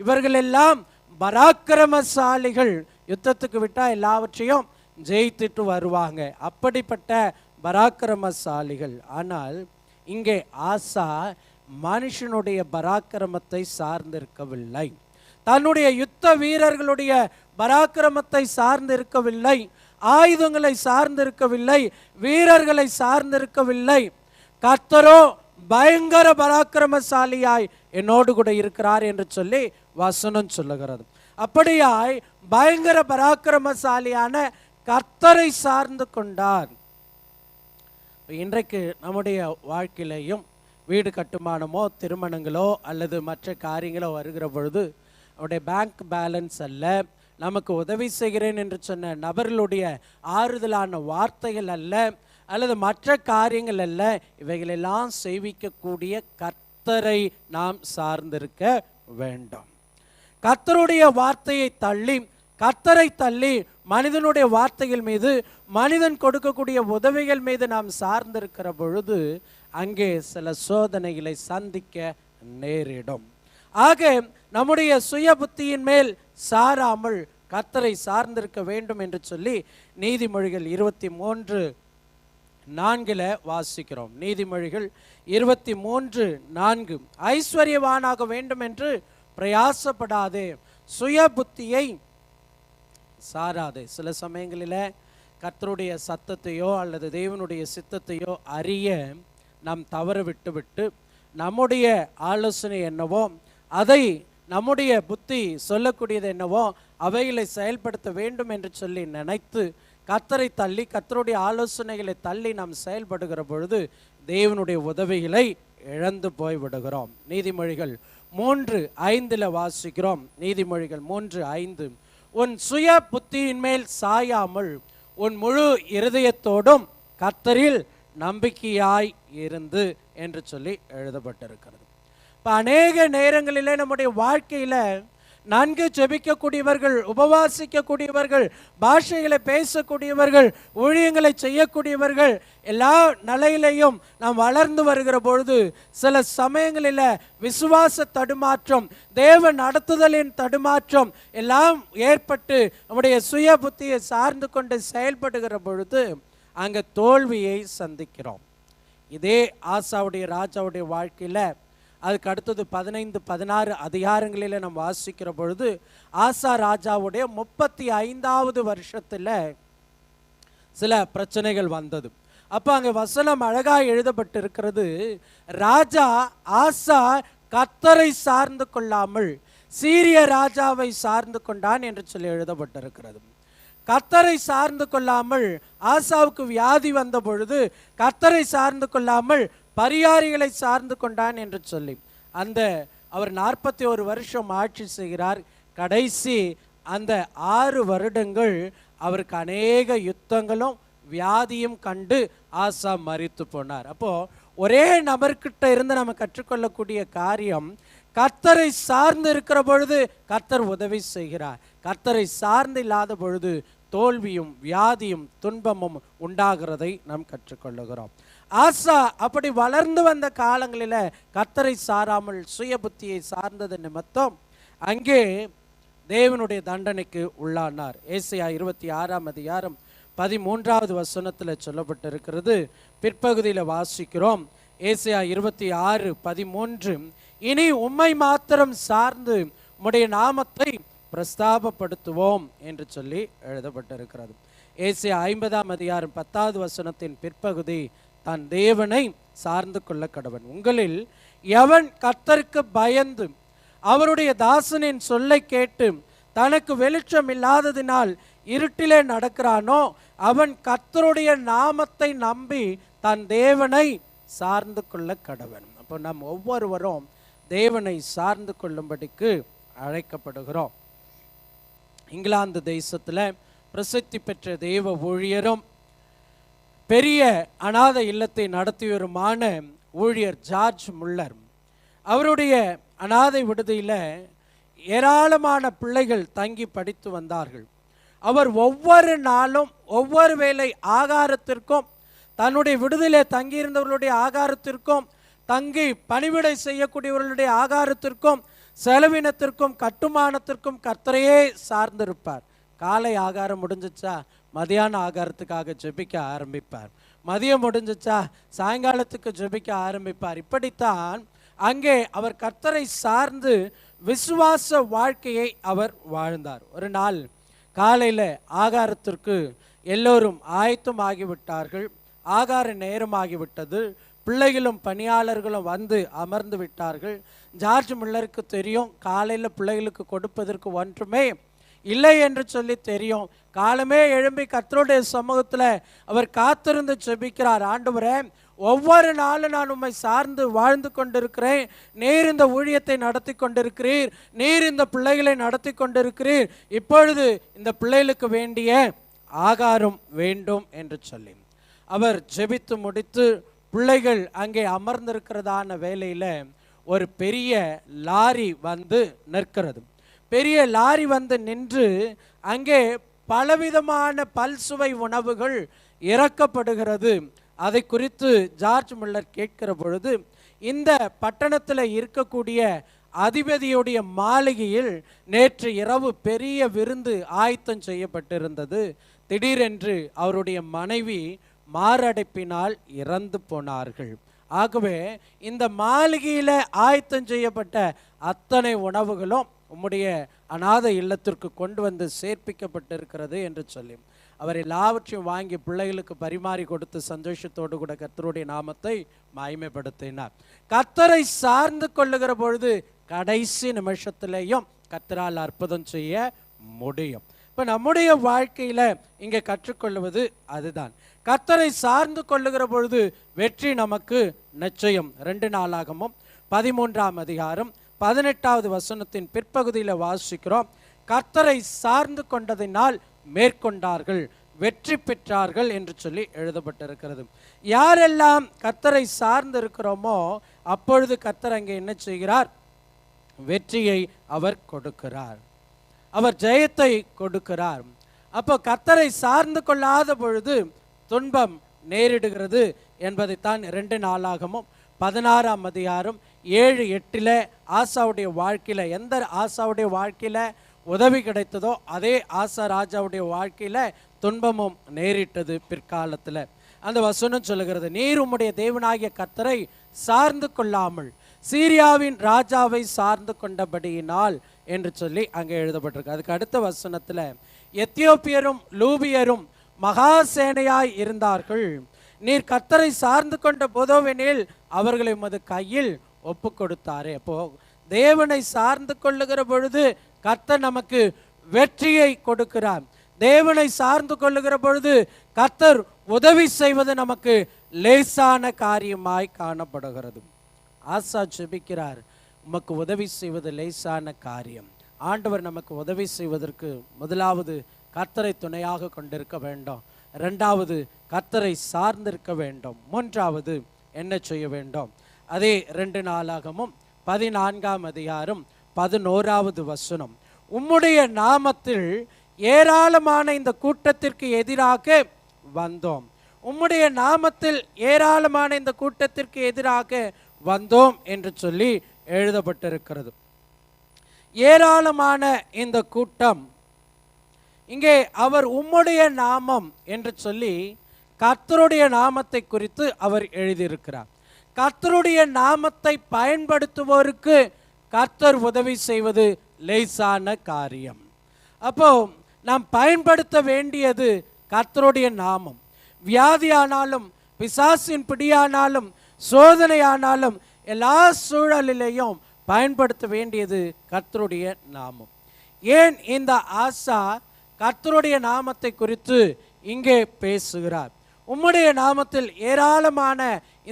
இவர்கள் எல்லாம் பராக்கிரமசாலிகள். யுத்தத்துக்கு விட்டா எல்லாவற்றையும் ஜெயித்துட்டு வருவாங்க, அப்படிப்பட்ட பராக்கிரமசாலிகள். ஆனால் இங்கே ஆசா மனுஷனுடைய பராக்கிரமத்தை சார்ந்திருக்கவில்லை, தன்னுடைய யுத்த வீரர்களுடைய பராக்கிரமத்தை சார்ந்திருக்கவில்லை, ஆயுதங்களை சார்ந்திருக்கவில்லை, வீரர்களை சார்ந்திருக்கவில்லை. கர்த்தரோ பயங்கர பராக்கிரமசாலியாய் என்னோடு கூட இருக்கிறார் என்று சொல்லி வசனம் சொல்லுகிறது. அப்படியாய் பயங்கர பராக்கிரமசாலியான கர்த்தரை சார்ந்து கொண்டார். இன்றைக்கு நம்முடைய வாழ்க்கையிலையும் வீடு கட்டுமானமோ திருமணங்களோ அல்லது மற்ற காரியங்களோ வருகிற பொழுது அவருடைய பேங்க் பேலன்ஸ் அல்ல, நமக்கு உதவி செய்கிறேன் என்று சொன்ன நபர்களுடைய ஆறுதலான வார்த்தைகள் அல்ல, அல்லது மற்ற காரியங்கள் அல்ல, இவைகளெல்லாம் செய்விக்கக்கூடிய கர்த்தரை நாம் சார்ந்திருக்க வேண்டும். கர்த்தருடைய வார்த்தையை தள்ளி, கர்த்தரை தள்ளி மனிதனுடைய வார்த்தைகள் மீது, மனிதன் கொடுக்கக்கூடிய உதவிகள் மீது நாம் சார்ந்திருக்கிற பொழுது அங்கே சில சோதனைகளை சந்திக்க நேரிடும். ஆக நம்முடைய சுய புத்தியின் மேல் சாராமல் கர்த்தரை சார்ந்திருக்க வேண்டும் என்று சொல்லி நீதிமொழிகள் 23:4 வாசிக்கிறோம். நீதிமொழிகள் 23:4, ஐஸ்வர்யவானாக வேண்டும் என்று பிரயாசப்படாதே, சுய புத்தியை சாராதே. சில சமயங்களில் கர்த்தருடைய சத்தத்தையோ அல்லது தேவனுடைய சித்தத்தையோ அறிய நாம் தவற விட்டு நம்முடைய ஆலோசனை என்னவோ, அதை நம்முடைய புத்தி சொல்லக்கூடியது என்னவோ அவைகளை செயல்படுத்த வேண்டும் என்று சொல்லி நினைத்து கர்த்தரை தள்ளி கர்த்தருடைய ஆலோசனைகளை தள்ளி நாம் செயல்படுகிற பொழுது தேவனுடைய உதவிகளை இழந்து போய்விடுகிறோம். நீதிமொழிகள் 3:5 வாசிக்கிறோம். நீதிமொழிகள் 3:5, உன் சுய புத்தியின் மேல் சாயாமல் உன் முழு இருதயத்தோடும் கர்த்தரில் நம்பிக்கையாய் இருந்து என்று சொல்லி எழுதப்பட்டிருக்கிறது. இப்போ அநேக நேரங்களிலே நம்முடைய வாழ்க்கையில் நன்கு ஜெபிக்கக்கூடியவர்கள், உபவாசிக்கக்கூடியவர்கள், பாஷைகளை பேசக்கூடியவர்கள், ஊழியங்களை செய்யக்கூடியவர்கள், எல்லா நிலையிலையும் நாம் வளர்ந்து வருகிற பொழுது சில சமயங்களில் விசுவாச தடுமாற்றம், தேவ நடத்துதலின் தடுமாற்றம் எல்லாம் ஏற்பட்டு நம்முடைய சுய புத்தியை சார்ந்து கொண்டு செயல்படுகிற பொழுது அங்கே தோல்வியை சந்திக்கிறோம். இதே ஆசாவுடைய ராஜாவுடைய வாழ்க்கையில் அதுக்கு அடுத்தது 15-16 அதிகாரங்களில் நம்ம வாசிக்கிற பொழுது ஆசா ராஜாவுடைய 35வது வருஷத்தில் சில பிரச்சனைகள் வந்தது. அப்போ அங்கே வசனம் அழகாக எழுதப்பட்டிருக்கிறது, ராஜா ஆசா கர்த்தரை சார்ந்து கொள்ளாமல் சீரிய ராஜாவை சார்ந்து கொண்டான் என்று சொல்லி எழுதப்பட்டிருக்கிறது. கர்த்தரை சார்ந்து கொள்ளாமல் ஆசாவுக்கு வியாதி வந்த பொழுது கர்த்தரை சார்ந்து கொள்ளாமல் பரியாரிகளை சார்ந்து கொண்டான் என்று சொல்லி அவர் 41 வருஷம் ஆட்சி செய்கிறார். கடைசி அந்த 6 வருடங்கள் அவருக்கு அநேக யுத்தங்களும் வியாதியும் கண்டு ஆசா மரித்து போனார். அப்போ ஒரே நபர்கிட்ட இருந்து நம்ம கற்றுக்கொள்ளக்கூடிய காரியம், கர்த்தரை சார்ந்து இருக்கிற பொழுது கர்த்தர் உதவி செய்கிறார், கர்த்தரை சார்ந்து இல்லாத பொழுது தோல்வியும் வியாதியும் துன்பமும் உண்டாகிறதை நாம் கற்றுக்கொள்ளுகிறோம். ஆசா அப்படி வளர்ந்து வந்த காலங்களில் கர்த்தரை சாராமல் சுய புத்தியை சார்ந்தது நிமித்தம் அங்கே தேவனுடைய தண்டனைக்கு உள்ளானார். ஏசாயா 26ஆம் அதிகாரம் 13வது வசனத்தில் சொல்லப்பட்டிருக்கிறது. பிற்பகுதியில் வாசிக்கிறோம். ஏசாயா 26:13, இனி உம்மை மாத்திரம் சார்ந்து உம்முடைய நாமத்தை பிரஸ்தாபப்படுத்துவோம் என்று சொல்லி எழுதப்பட்டிருக்கிறது. ஏசாயா 50ஆம் அதிகாரம் 10வது வசனத்தின் பிற்பகுதி, தான் தேவனை சார்ந்து கொள்ள கடவன். உங்களில் எவன் கர்த்தருக்கு பயந்து அவருடைய தாசனின் சொல்லை கேட்டு தனக்கு வெளிச்சம் இல்லாததினால் இருட்டிலே நடக்கிறானோ அவன் கர்த்தருடைய நாமத்தை நம்பி தன் தேவனை சார்ந்து கொள்ள கடவன். அப்போ நாம் ஒவ்வொருவரும் தேவனை சார்ந்து கொள்ளும்படிக்கு அழைக்கப்படுகிறோம். இங்கிலாந்து தேசத்தில் பிரசித்தி பெற்ற தேவ ஊழியரும் பெரிய அநாதை இல்லத்தை நடத்தியவருமான ஊழியர் ஜார்ஜ் முல்லர், அவருடைய அநாதை விடுதியில் ஏராளமான பிள்ளைகள் தங்கி படித்து வந்தார்கள். அவர் ஒவ்வொரு நாளும் ஒவ்வொரு வேளை ஆகாரத்திற்கும், தன்னுடைய விடுதியிலே தங்கியிருந்தவர்களுடைய ஆகாரத்திற்கும், தங்கி பணிவிடை செய்யக்கூடியவர்களுடைய ஆகாரத்திற்கும், செலவினத்திற்கும், கட்டுமானத்திற்கும் கர்த்தரையே சார்ந்திருப்பார். காலை ஆகாரம் முடிஞ்சிச்சா மதியான ஆகாரத்துக்காக ஜெபிக்க ஆரம்பிப்பார், மதியம் முடிஞ்சிச்சா சாயங்காலத்துக்கு ஜெபிக்க ஆரம்பிப்பார். இப்படித்தான் அங்கே அவர் கர்த்தரை சார்ந்து விசுவாச வாழ்க்கையை அவர் வாழ்ந்தார். ஒரு நாள் காலையில் ஆகாரத்திற்கு எல்லோரும் ஆயத்தம் ஆகிவிட்டார்கள். ஆகார நேரமாகிவிட்டது. பிள்ளைகளும் பணியாளர்களும் வந்து அமர்ந்து விட்டார்கள். ஜார்ஜ் முல்லருக்கு தெரியும் காலையில் பிள்ளைகளுக்கு கொடுப்பதற்கு ஒன்றுமே இல்லை என்று சொல்லி தெரியும். காலமே எழும்பி கர்த்தருடைய சமூகத்தில் அவர் காத்திருந்து ஜெபிக்கிறார். ஆண்டவரே, ஒவ்வொரு நாளும் நான் உம்மை சார்ந்து வாழ்ந்து கொண்டிருக்கிறேன், நீர் இந்த ஊழியத்தை நடத்தி கொண்டிருக்கிறீர், நீர் இந்த பிள்ளைகளை நடத்தி கொண்டிருக்கிறீர், இப்பொழுது இந்த பிள்ளைகளுக்கு வேண்டிய ஆகாரம் வேண்டும் என்று சொல்லி அவர் ஜெபித்து முடித்து பிள்ளைகள் அங்கே அமர்ந்திருக்கிறதான வேளையில் ஒரு பெரிய லாரி வந்து நிற்கிறது. பெரிய லாரி வந்து நின்று அங்கே பலவிதமான பல்சுவை உணவுகள் இறக்கப்படுகிறது. அதை குறித்து ஜார்ஜ் முல்லர் கேட்கிற பொழுது, இந்த பட்டணத்தில் இருக்கக்கூடிய அதிபதியுடைய மாளிகையில் நேற்று இரவு பெரிய விருந்து ஆயத்தம் செய்யப்பட்டிருந்தது. திடீரென்று அவருடைய மனைவி மாரடைப்பினால் இறந்து போனார்கள். ஆகவே இந்த மாளிகையில் ஆயத்தம் செய்யப்பட்ட அத்தனை உணவுகளும் உம்முடைய அநாத இல்லத்திற்கு கொண்டு வந்து சேர்ப்பிக்கப்பட்டிருக்கிறது என்று சொல்லி அவர் எல்லாவற்றையும் வாங்கி பிள்ளைகளுக்கு பரிமாறி கொடுத்து சந்தோஷத்தோடு கூட கர்த்தருடைய நாமத்தை மகிமைப்படுத்தினார். கர்த்தரை சார்ந்து கொள்ளுகிற பொழுது கடைசி நிமிஷத்திலேயும் கர்த்தரால் அற்புதம் செய்ய முடியும். இப்போ நம்முடைய வாழ்க்கையில் இங்கே கற்றுக்கொள்வது அதுதான். கர்த்தரை சார்ந்து கொள்ளுகிற பொழுது வெற்றி நமக்கு நிச்சயம். 2 நாளாகமும் 13ஆம் அதிகாரம் 18வது வசனத்தின் பிற்பகுதியில் வாசிக்கிறோம். கர்த்தரை சார்ந்து கொண்டதினால் மேற்கொண்டார்கள், வெற்றி பெற்றார்கள் என்று சொல்லி எழுதப்பட்டிருக்கிறது. யாரெல்லாம் கர்த்தரை சார்ந்து இருக்கிறோமோ அப்பொழுது கர்த்தர் அங்கே என்ன செய்கிறார்? வெற்றியை அவர் கொடுக்கிறார், அவர் ஜெயத்தை கொடுக்கிறார். அப்போ கர்த்தரை சார்ந்து கொள்ளாத பொழுது துன்பம் நேரிடுகிறது என்பதைத்தான் 2 நாளாகமும் 16ஆம் அதிகாரம் 7-8 ஆசாவுடைய வாழ்க்கையில், எந்த ஆசாவுடைய வாழ்க்கையில் உதவி கிடைத்ததோ அதே ஆசா ராஜாவுடைய வாழ்க்கையில் துன்பமும் நேரிட்டது பிற்காலத்தில். அந்த வசனம் சொல்லுகிறது, நீர் உம்முடைய தேவனாகிய கர்த்தரை சார்ந்து கொள்ளாமல் சீரியாவின் ராஜாவை சார்ந்து கொண்டபடியினால் என்று சொல்லி அங்கே எழுதப்பட்டிருக்கு. அதுக்கு அடுத்த வசனத்தில் எத்தியோப்பியரும் லூபியரும் மகா சேனையாய் இருந்தார்கள், நீர் கர்த்தரை சார்ந்து கொண்ட போதோவெனில் அவர்களை உமது கையில் ஒப்பு கொடுத்தாரே. அப்போ தேவனை சார்ந்து கொள்ளுகிற பொழுது கர்த்தர் நமக்கு வெற்றியை கொடுக்கிறார். தேவனை சார்ந்து கொள்ளுகிற பொழுது கர்த்தர் உதவி செய்வது நமக்கு லேசான காரியமாய் காணப்படுகிறது. ஆசா ஜெபிக்கிறார், உமக்கு உதவி செய்வது லேசான காரியம். ஆண்டவர் நமக்கு உதவி செய்வதற்கு முதலாவது கர்த்தரை துணையாக கொண்டிருக்க வேண்டும், 2வது கர்த்தரை சார்ந்திருக்க வேண்டும், 3வது என்ன செய்ய வேண்டும்? அதே 2 நாளாகமும் 14ஆம் அதிகாரம் 11வது வசனம், உம்முடைய நாமத்தில் ஏராளமான இந்த கூட்டத்திற்கு எதிராக வந்தோம், உம்முடைய நாமத்தில் ஏராளமான இந்த கூட்டத்திற்கு எதிராக வந்தோம் என்று சொல்லி எழுதப்பட்டிருக்கிறது. ஏராளமான இந்த கூட்டம், இங்கே அவர் உம்முடைய நாமம் என்று சொல்லி கர்த்தருடைய நாமத்தை குறித்து அவர் எழுதியிருக்கிறார். கர்த்தருடைய நாமத்தை பயன்படுத்துவோருக்கு கர்த்தர் உதவி செய்வது லேசான காரியம். அப்போ நாம் பயன்படுத்த வேண்டியது கர்த்தருடைய நாமம். வியாதியானாலும் பிசாசின் பிடியானாலும் சோதனையானாலும் எல்லா சூழலிலேயும் பயன்படுத்த வேண்டியது கர்த்தருடைய நாமம். ஏன் இந்த ஆசா கர்த்தருடைய நாமத்தை குறித்து இங்கே பேசுகிறார்? உம்முடைய நாமத்தில் ஏராளமான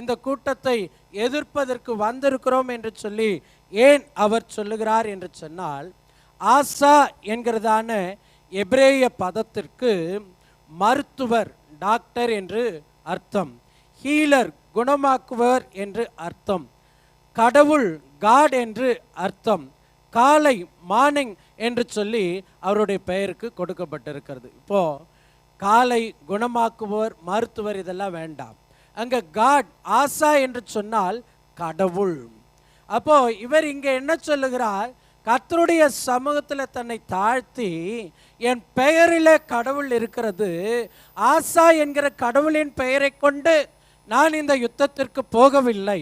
இந்த கூட்டத்தை எதிர்ப்பதற்கு வந்திருக்கிறோம் என்று சொல்லி ஏன் அவர் சொல்லுகிறார் என்று சொன்னால், ஆசா என்கிறதான எபிரேய பதத்திற்கு மருத்துவர், டாக்டர் என்று அர்த்தம், ஹீலர் குணமாக்குவர் என்று அர்த்தம், கடவுள் காட் என்று அர்த்தம், காலை மார்னிங் என்று சொல்லி அவருடைய பெயருக்கு கொடுக்கப்பட்டிருக்கிறது. இப்போ காலை குணமாக்குவர், மருத்துவர் இதெல்லாம் வேண்டாம். அங்கே காட், ஆசா என்று சொன்னால் கடவுள். அப்போ இவர் இங்கே என்ன சொல்லுகிறார்? கர்த்தருடைய சமூகத்தில் தன்னை தாழ்த்தி, என் பெயரிலே கடவுள் இருக்கிறது, ஆசா என்கிற கடவுளின் பெயரை கொண்டு நான் இந்த யுத்தத்திற்கு போகவில்லை,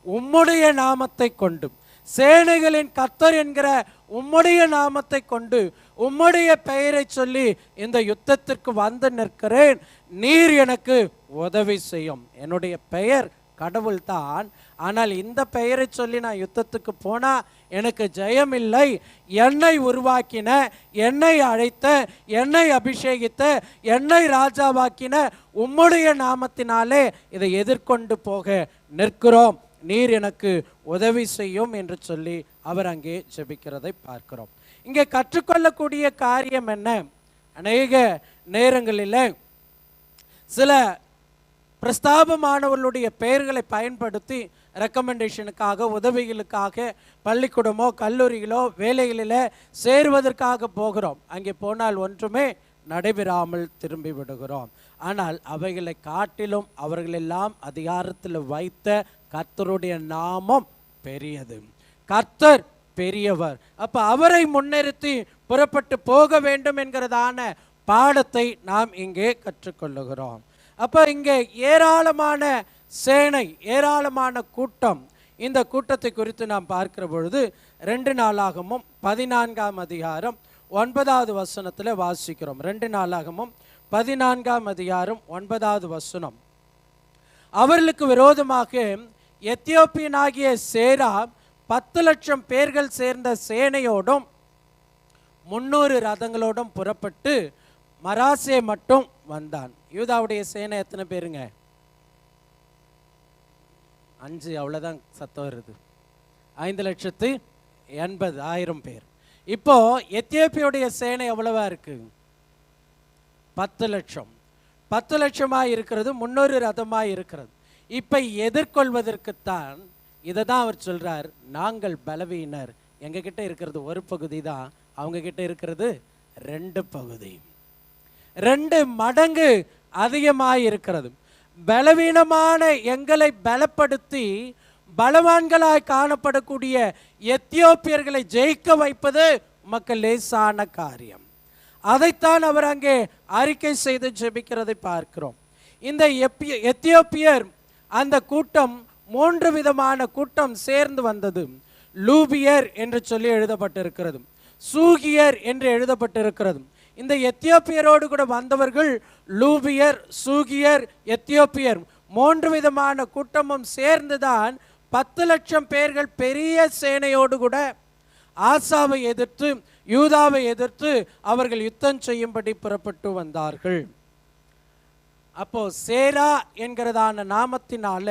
உம்முடைய நாமத்தை கொண்டு, சேனைகளின் கர்த்தர் என்கிற உம்முடைய நாமத்தை கொண்டு, உம்முடைய பெயரை சொல்லி இந்த யுத்தத்திற்கு வந்து நிற்கிறேன், நீர் எனக்கு உதவி செய்யும். என்னுடைய பெயர் கடவுள் தான், ஆனால் இந்த பெயரை சொல்லி நான் யுத்தத்துக்கு போனா எனக்கு ஜெயம் இல்லை. என்னை உருவாக்கின, என்னை அழைத்த, என்னை அபிஷேகித்த, என்னை ராஜாவாக்கின உம்முடைய நாமத்தினாலே இதை எதிர்கொண்டு போக நிற்கிறோம், நீர் எனக்கு உதவி செய்யும் என்று சொல்லி அவர் அங்கே ஜெபிக்கிறதை பார்க்கிறோம். இங்கே கற்றுக்கொள்ளக்கூடிய காரியம் என்ன? அநேக நேரங்களில் சில பிரஸ்தாபமானவர்களுடைய பெயர்களை பயன்படுத்தி ரெக்கமெண்டேஷனுக்காக, உதவிகளுக்காக பள்ளிக்கூடமோ கல்லூரிகளோ வேலைகளில் சேருவதற்காக போகிறோம். அங்கே போனால் ஒன்றுமே நடைபெறாமல் திரும்பி விடுகிறோம். ஆனால் அவைகளை காட்டிலும் அவர்களெல்லாம் அதிகாரத்தில் வைத்த கர்த்தருடைய நாமம் பெரியது, கர்த்தர் பெரியவர். அப்போ அவரை முன்னிறுத்தி புறப்பட்டு போக வேண்டும் என்கிறதான பாடத்தை நாம் இங்கே கற்றுக்கொள்ளுகிறோம். அப்போ இங்கே ஏராளமான சேனை, ஏராளமான கூட்டம். இந்த கூட்டத்தை குறித்து நாம் பார்க்கிற பொழுது 2 நாளாகமும் 14ஆம் அதிகாரம் 9வது வசனத்தில் வாசிக்கிறோம். 2 நாளாகமும் 14ஆம் அதிகாரம் 9வது வசனம். அவர்களுக்கு விரோதமாக எத்தியோப்பியனாகிய சேரா 10 லட்சம் பேர்கள் சேர்ந்த சேனையோடும் 300 ரதங்களோடும் புறப்பட்டு மராசே மட்டும் வந்தான். யூதாவுடைய சேனை எத்தனை பேருங்க? 5, அவ்வளோதான் சத்தம் வருது. 5,80,000 பேர். இப்போ எத்தியோப்பியாவுடைய சேனை எவ்வளவா இருக்கு? 10 லட்சம். 10 லட்சமாக இருக்கிறது, 300 ரதமாக இருக்கிறது. இப்போ எதிர்கொள்வதற்குத்தான் இதை தான் அவர் சொல்றார், நாங்கள் பலவீனர். எங்ககிட்ட இருக்கிறது ஒரு பகுதி தான், அவங்க கிட்ட இருக்கிறது 2 பகுதி, 2 மடங்கு அதிகமாக இருக்கிறது. பலவீனமான எங்களை பலப்படுத்தி பலவான்களாய் காணப்படக்கூடிய எத்தியோப்பியர்களை ஜெயிக்க வைப்பது மக்கள் லேசான காரியம். அதைத்தான் அவர் அங்கே அறிக்கை செய்து ஜெபிக்கிறதை பார்க்கிறோம். இந்த எத்தியோப்பியர் அந்த கூட்டம் 3 விதமான கூட்டம் சேர்ந்து வந்தது. லூபியர் என்று சொல்லி எழுதப்பட்டிருக்கிறது, சூகியர் என்று எழுதப்பட்டிருக்கிறது. இந்த எத்தியோப்பியரோடு கூட வந்தவர்கள் லூபியர், சூகியர், எத்தியோப்பியர் 3 விதமான கூட்டமும் சேர்ந்துதான் 10 லட்சம் பேர்கள் பெரிய சேனையோடு கூட ஆசாவை எதிர்த்து, யூதாவை எதிர்த்து அவர்கள் யுத்தம் செய்யும்படி புறப்பட்டு வந்தார்கள். அப்போ சேரா என்கிறதான நாமத்தினால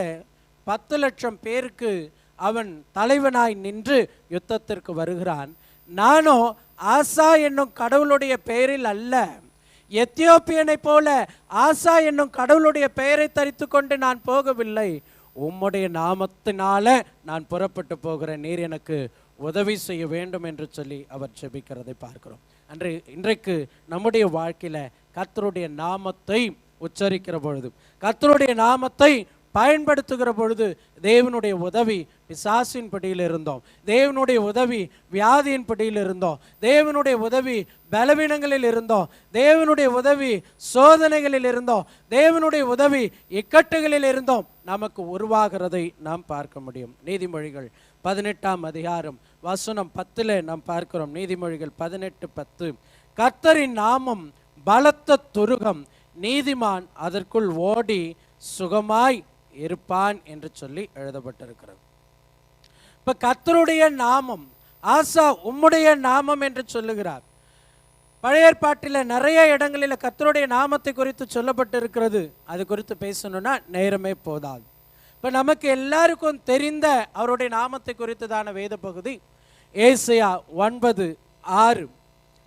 10 லட்சம் பேருக்கு அவன் தலைவனாய் நின்று யுத்தத்திற்கு வருகிறான். நானோ ஆசா என்னும் கடவுளுடைய பெயரில் அல்ல, எத்தியோப்பியனை போல ஆசா என்னும் கடவுளுடைய பெயரை தரித்து கொண்டு நான் போகவில்லை, உம்முடைய நாமத்தினால நான் புறப்பட்டு போகிறேன், நீர் எனக்கு உதவி செய்ய வேண்டும் என்று சொல்லி அவர் ஜெபிக்கிறதை பார்க்கிறோம். இன்றைக்கு நம்முடைய வாழ்க்கையில கர்த்தருடைய நாமத்தை உச்சரிக்கிற பொழுது, கர்த்தருடைய நாமத்தை பயன்படுத்துகிற பொழுது தேவனுடைய உதவி பிசாசின் படியில் இருந்தோம், தேவனுடைய உதவி வியாதியின் படியில் இருந்தோம், தேவனுடைய உதவி பலவீனங்களில் இருந்தோம், தேவனுடைய உதவி சோதனைகளில் இருந்தோம், தேவனுடைய உதவி இக்கட்டுகளில் இருந்தோம் நமக்கு உருவாகிறதை நாம் பார்க்க முடியும். நீதிமொழிகள் 18ஆம் அதிகாரம் வசனம் 10 நாம் பார்க்கிறோம். நீதிமொழிகள் 18:10, கர்த்தரின் நாமம் பலத்த துருகம், நீதிமான் அதற்குள் ஓடி சுகமாய் இருப்பான் என்று சொல்லி எழுதப்பட்டிருக்கிறது. இப்ப கர்த்தருடைய நாமம், ஆசா உம்முடைய நாமம் என்று சொல்லுகிறார். பழைய ஏற்பாட்டில் நிறைய இடங்களில் கர்த்தருடைய நாமத்தை குறித்து சொல்லப்பட்டிருக்கிறது. அது குறித்து பேசணும்னா நேரமே போதாது. இப்ப நமக்கு எல்லாருக்கும் தெரிந்த அவருடைய நாமத்தை குறித்ததான வேத பகுதி ஏசாயா 9:6.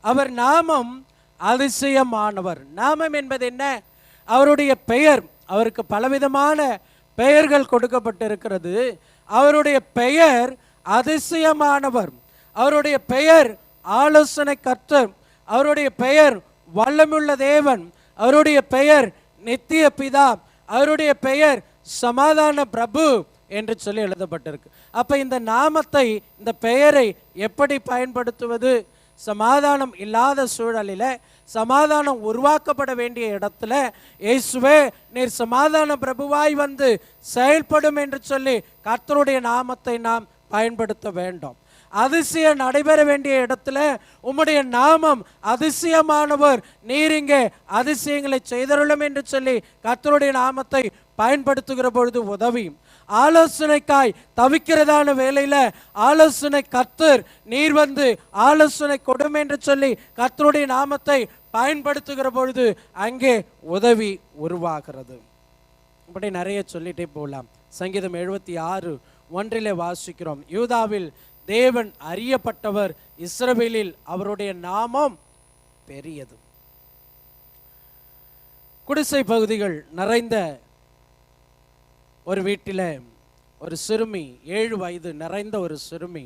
அவர் நாமம் அதிசயமானவர். நாமம் என்பது என்ன? அவருடைய பெயர். அவருக்கு பலவிதமான பெயர்கள் கொடுக்கப்பட்டிருக்கிறது. அவருடைய பெயர் அதிசயமானவர், அவருடைய பெயர் ஆலோசனை கர்த்தர், அவருடைய பெயர் வல்லமுள்ள தேவன், அவருடைய பெயர் நித்திய பிதா, அவருடைய பெயர் சமாதான பிரபு என்று சொல்லி எழுதப்பட்டிருக்கு. அப்ப இந்த நாமத்தை, இந்த பெயரை எப்படி பயன்படுத்துவது? சமாதானம் இல்லாத சூழலில், சமாதானம் உருவாக்கப்பட வேண்டிய இடத்துல இயேசுவே நீர் சமாதான பிரபுவாய் வந்து செயல்படும் என்று சொல்லி கர்த்தருடைய நாமத்தை நாம் பயன்படுத்த வேண்டும். அதிசயம் நடைபெற வேண்டிய இடத்துல உம்முடைய நாமம் அதிசயமானவர், நீர் இங்கே அதிசயங்களை செய்தருளும் என்று சொல்லி கர்த்தருடைய நாமத்தை பயன்படுத்துகிற பொழுது உதவி. ஆலோசனைக்காய் தவிக்கிறதான வேளையில ஆலோசனை கர்த்தர், நீர் வந்து ஆலோசனை கொடும் என்று சொல்லி கர்த்தருடைய நாமத்தை பயன்படுத்துகிற பொழுது அங்கே உதவி உருவாகிறது. இப்படி நிறைய சொல்லிட்டே போகலாம். சங்கீதம் 76:1 வாசிக்கிறோம், யூதாவில் தேவன் அறியப்பட்டவர், இஸ்ரவேலில் அவருடைய நாமம் பெரியது. குடிசை பகுதிகள் நிறைந்த ஒரு வீட்டில் ஒரு சிறுமி, 7 வயது நிறைந்த ஒரு சிறுமி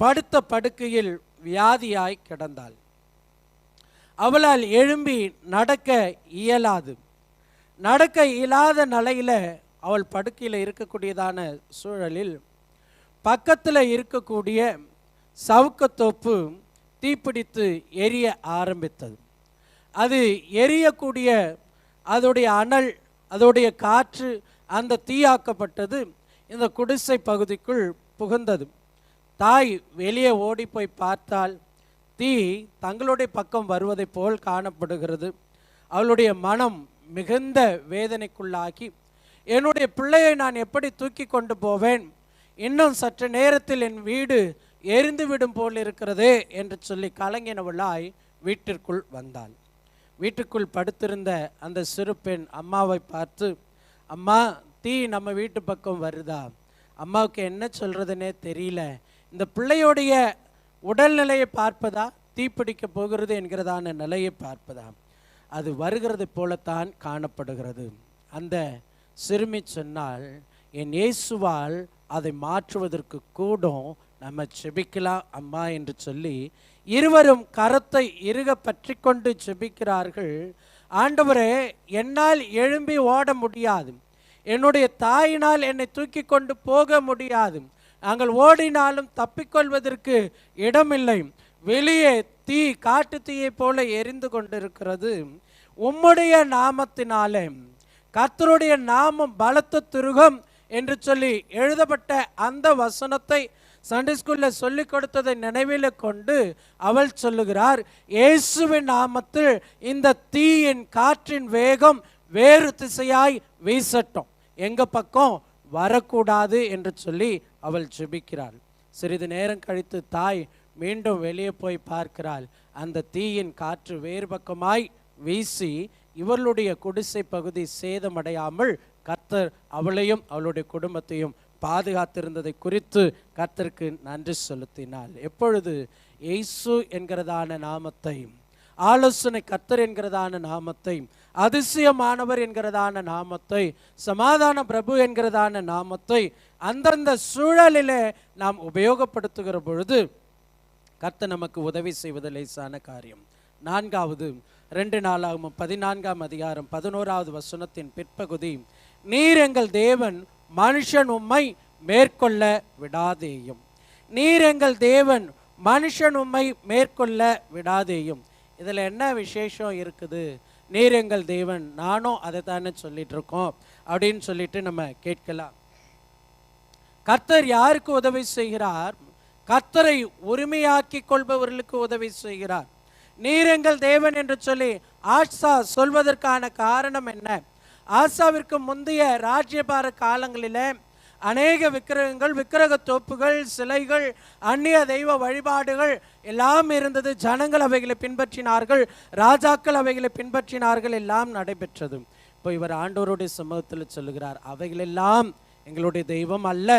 படுத்த படுக்கையில் வியாதியாய் கிடந்தாள். அவளால் எழும்பி நடக்க இயலாது. நடக்க இயலாத நிலையில அவள் படுக்கையில் இருக்கக்கூடியதான சூழலில் பக்கத்தில் இருக்கக்கூடிய சவுக்கத்தோப்பு தீப்பிடித்து எரிய ஆரம்பித்தது. அது எரியக்கூடிய அதோடைய அனல், அதோடைய காற்று, அந்த தீயாக்கப்பட்டது இந்த குடிசை பகுதிக்குள் புகுந்தது. தாய் வெளியே ஓடி போய் பார்த்தால் தீ தங்களுடைய பக்கம் வருவதை போல் காணப்படுகிறது. அவளுடைய மனம் மிகுந்த வேதனைக்குள்ளாகி, என்னுடைய பிள்ளையை நான் எப்படி தூக்கி கொண்டு போவேன், இன்னும் சற்று நேரத்தில் என் வீடு எரிந்துவிடும் போல் இருக்கிறதே என்று சொல்லி கலங்கினவளாய் வீட்டிற்குள் வந்தாள். வீட்டுக்குள் படுத்திருந்த அந்த சிறு பெண் அம்மாவை பார்த்து, அம்மா, தீ நம்ம வீட்டு பக்கம் வருதா? அம்மாவுக்கு என்ன சொல்றதுன்னே தெரியல. இந்த பிள்ளையோடைய உடல்நிலையை பார்ப்பதா, தீப்பிடிக்க போகிறது என்கிறதான நிலையை பார்ப்பதா? அது வருகிறது போலத்தான் காணப்படுகிறது. அந்த சிறுமி சொன்னால், என் இயேசுவால் அதை மாற்றுவதற்கு கூடும், நம்ம செபிக்கலாம் அம்மா என்று சொல்லி இருவரும் கரத்தை இறுக பற்றி கொண்டு செபிக்கிறார்கள். ஆண்டவரே, என்னால் எழும்பி ஓட முடியாது, என்னுடைய தாயினால் என்னை தூக்கி கொண்டு போக முடியாது, நாங்கள் ஓடினாலும் தப்பிக்கொள்வதற்கு இடமில்லை, வெளியே தீ காட்டு தீயை போல எரிந்து கொண்டிருக்கிறது, உம்முடைய நாமத்தினாலே, கர்த்தருடைய நாமம் பலத்த துருகம் என்று சொல்லி எழுதப்பட்ட அந்த வசனத்தை சண்டே ஸ்கூல்ல சொல்லி கொடுத்ததை நினைவில் கொண்டு அவள் சொல்லுகிறார், இயேசுவின் நாமத்தில் இந்த தீயின் காற்றின் வேகம் வேறு திசையாய் வீசட்டும், எங்க பக்கம் வரக்கூடாது என்று சொல்லி அவள் ஜெபிக்கிறாள். சிறிது நேரம் கழித்து தாய் மீண்டும் வெளியே போய் பார்க்கிறாள். அந்த தீயின் காற்று வேறு பக்கமாய் வீசி இவர்களுடைய குடிசை பகுதி சேதமடையாமல் கர்த்தர் அவளையும் அவளுடைய குடும்பத்தையும் பாதுகாத்திருந்ததை குறித்து கர்த்தருக்கு நன்றி செலுத்தினாள். எப்பொழுது இயேசு என்கிறதான நாமத்தை, ஆலோசனை கர்த்தர் என்கிறதான நாமத்தை, அதிசயமானவர் என்கிறதான நாமத்தை, சமாதான பிரபு என்கிறதான நாமத்தை அந்தந்த சூழலிலே நாம் உபயோகப்படுத்துகிற பொழுது கர்த்தர் நமக்கு உதவி செய்வது லேசான காரியம். நான்காவது, 2 நாளாகமம் 14ஆம் அதிகாரம் 11வது வசனத்தின் பிற்பகுதி, நீர் எங்கள் தேவன், மனுஷன் உம்மை மேற்கொள்ள விடாதேயும். நீர் எங்கள் தேவன், மனுஷன் உம்மை மேற்கொள்ள விடாதேயும். இதில் என்ன விசேஷம் இருக்குது? நீர் எங்கள் தேவன், நானும் அதை தானே சொல்லிட்டு இருக்கோம் அப்படின்னு சொல்லிட்டு நம்ம கேட்கலாம். கர்த்தர் யாருக்கு உதவி செய்கிறார்? கர்த்தரை உரிமையாக்கி கொள்பவர்களுக்கு உதவி செய்கிறார். நீர் எங்கள் தேவன் என்று சொல்லி ஆசா சொல்வதற்கான காரணம் என்ன? ஆசாவிற்கு முந்தைய ராஜ்யபார காலங்களிலே அநேக விக்கிரகங்கள், விக்கிரக தோப்புகள், சிலைகள், அந்நிய தெய்வ வழிபாடுகள் எல்லாம் இருந்தது. ஜனங்கள் அவைகளை பின்பற்றினார்கள், ராஜாக்கள் அவைகளை பின்பற்றினார்கள், எல்லாம் நடைபெற்றது. இப்போ இவர் ஆண்டவருடைய சமூகத்தில் சொல்லுகிறார், அவைகளெல்லாம் எங்களுடைய தெய்வம் அல்ல.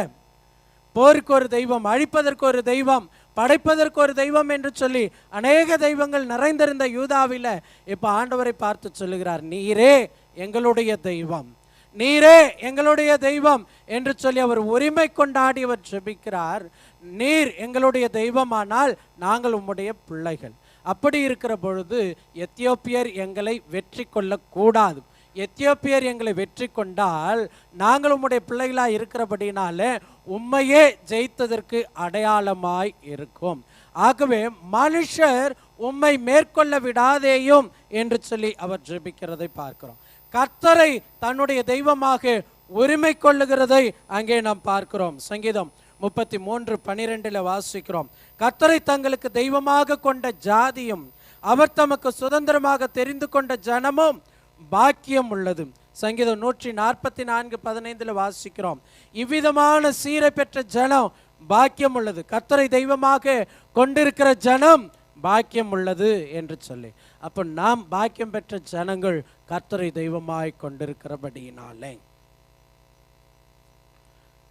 போருக்கு ஒரு தெய்வம், அழிப்பதற்கு ஒரு தெய்வம், படைப்பதற்கு ஒரு தெய்வம் என்று சொல்லி அநேக தெய்வங்கள் நிறைந்திருந்த யூதாவில இப்ப ஆண்டவரை பார்த்து சொல்லுகிறார், நீரே எங்களுடைய தெய்வம், நீரே எங்களுடைய தெய்வம் என்று சொல்லி அவர் உரிமை கொண்டாடி அவர் ஜெபிக்கிறார். நீர் எங்களுடைய தெய்வமானால் நாங்கள் உம்முடைய பிள்ளைகள். அப்படி இருக்கிற பொழுது எத்தியோப்பியர் எங்களை வெற்றி கொள்ளக்கூடாது. எத்தியோப்பியர் எங்களை வெற்றி கொண்டால் நாங்கள் உம்முடைய பிள்ளைகளாக இருக்கிறபடினால உம்மையே ஜெயித்ததற்கு அடையாளமாய் இருக்கும். ஆகவே மனுஷர் உம்மை மேற்கொள்ள விடாதேயும் என்று சொல்லி அவர் ஜெபிக்கிறதை பார்க்கிறோம். கர்த்தரை தன்னுடைய தெய்வமாக உரிமை கொள்ளுகிறதை அங்கே நாம் பார்க்கிறோம். சங்கீதம் 33:12 வாசிக்கிறோம், கர்த்தரை தங்களுக்கு தெய்வமாக கொண்ட ஜாதியும் அவர் தமக்கு சுதந்திரமாக தெரிந்து கொண்ட ஜனமும் பாக்கியம் உள்ளது. சங்கீதம் 144:15 வாசிக்கிறோம், இவ்விதமான சீரை பெற்ற ஜனம் பாக்கியம் உள்ளது, கர்த்தரை தெய்வமாக கொண்டிருக்கிற ஜனம் பாக்கியம் உள்ளது என்று சொல்லி. அப்போ நாம் பாக்கியம் பெற்ற ஜனங்கள் கர்த்தரை தெய்வமாய் கொண்டிருக்கிறபடியினாலே.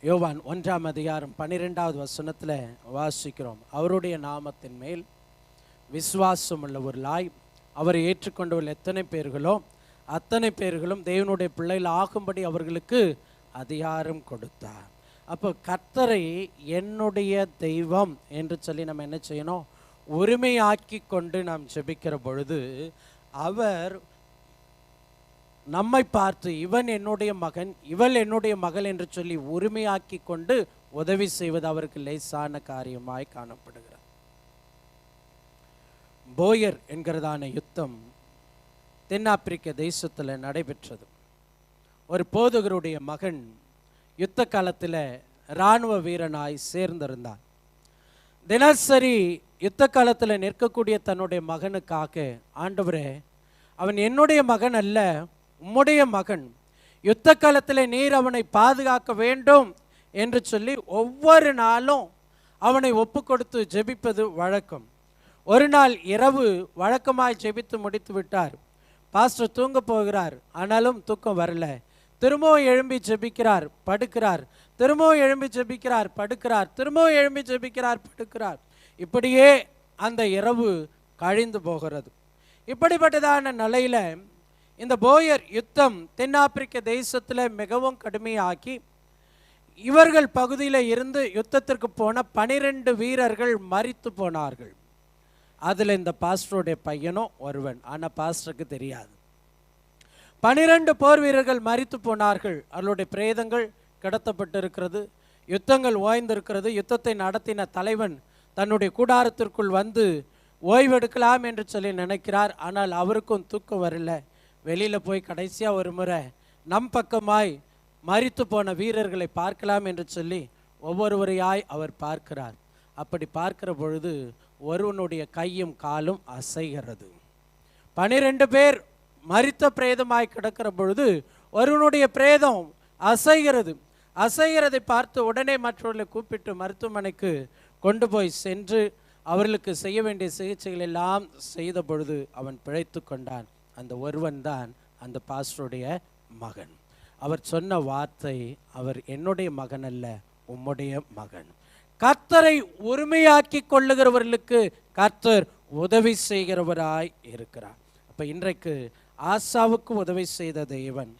யோவான் 1ஆம் அதிகாரம் 12வது வசனத்தில் வாசிக்கிறோம், அவருடைய நாமத்தின் மேல் விசுவாசம் உள்ளவர்களாய் அவரை ஏற்றுக்கொண்டவர்கள் எத்தனை பேர்களோ அத்தனை பேர்களும் தேவனுடைய பிள்ளைகள் ஆகும்படி அவர்களுக்கு அதிகாரம் கொடுத்தார். அப்போ கர்த்தரை என்னுடைய தெய்வம் என்று சொல்லி நம்ம என்ன செய்யணும்? உரிமையாக்கி கொண்டு நாம் ஜெபிக்கிற பொழுது அவர் நம்மை பார்த்து இவன் என்னுடைய மகன், இவள் என்னுடைய மகள் என்று சொல்லி உரிமையாக்கி கொண்டு உதவி செய்வது அவருக்கு லேசான காரியமாய் காணப்படுகிறது. போயர் என்கிறதான யுத்தம் தென்னாப்பிரிக்க தேசத்தில் நடைபெற்றது. ஒரு போதகருடைய மகன் யுத்த காலத்தில் இராணுவ வீரனாய் சேர்ந்திருந்தான். தினசரி யுத்த காலத்தில் நிற்கக்கூடிய தன்னுடைய மகனுக்காக, ஆண்டவரே அவன் என்னுடைய மகன் அல்ல, உம்முடைய மகன், யுத்த காலத்தில் நீர் அவனை பாதுகாக்க வேண்டும் என்று சொல்லி ஒவ்வொரு நாளும் அவனை ஒப்பு கொடுத்து ஜெபிப்பது வழக்கம். ஒரு நாள் இரவு வழக்கமாய் ஜெபித்து முடித்து விட்டார். பாஸ்டர் தூங்க போகிறார், ஆனாலும் தூக்கம் வரல. திரும்பவும் எழும்பி ஜெபிக்கிறார், படுக்கிறார். திரும்பவும் எழும்பி ஜெபிக்கிறார், படுக்கிறார். திரும்பவும் எழும்பி ஜெபிக்கிறார், படுக்கிறார். இப்படியே அந்த இரவு கழிந்து போகிறது. இப்படிப்பட்டதான நிலையில இந்த போயர் யுத்தம் தென்னாப்பிரிக்க தேசத்தில் மிகவும் கடுமையாக்கி இவர்கள் பகுதியில் இருந்து யுத்தத்திற்கு போன 12 வீரர்கள் மரித்து போனார்கள். அதில் இந்த பாஸ்டருடைய பையனும் ஒருவன். ஆனால் பாஸ்டருக்கு தெரியாது. 12 போர் வீரர்கள் மரித்து போனார்கள். அவர்களுடைய பிரேதங்கள் கடத்தப்பட்டிருக்கிறது. யுத்தங்கள் ஓய்ந்திருக்கிறது. யுத்தத்தை நடத்தின தலைவன் தன்னுடைய கூடாரத்திற்குள் வந்து ஓய்வெடுக்கலாம் என்று சொல்லி நினைக்கிறார். ஆனால் அவருக்கும் தூக்கம் வரல. வெளியில் போய் கடைசியாக ஒரு முறை நம் பக்கமாய் மரித்து போன வீரர்களை பார்க்கலாம் என்று சொல்லி ஒவ்வொருவரையாய் அவர் பார்க்கிறார். அப்படி பார்க்கிற பொழுது ஒருவனுடைய கையும் காலும் அசைகிறது. 12 பேர் மரித்த பிரேதமாய் கிடக்கிற பொழுது ஒருவனுடைய பிரேதம் அசைகிறது. அசைகிறதை பார்த்து உடனே மற்றவர்களை கூப்பிட்டு மருத்துவமனைக்கு கொண்டு போய் சென்று அவர்களுக்கு செய்ய வேண்டிய சிகிச்சைகள் எல்லாம் செய்த பொழுது அவன் பிழைத்து கொண்டான். அந்த ஒருவன் தான் அந்த பாஸ்டருடைய மகன். அவர் சொன்ன வார்த்தை, அவர் என்னுடைய மகன் அல்ல, உம்முடைய மகன். கர்த்தரை உரிமையாக்கி கொள்ளுகிறவர்களுக்கு கர்த்தர் உதவி செய்கிறவராய் இருக்கிறார். அப்போ இன்றைக்கு ஆசாவுக்கு உதவி செய்த தேவன்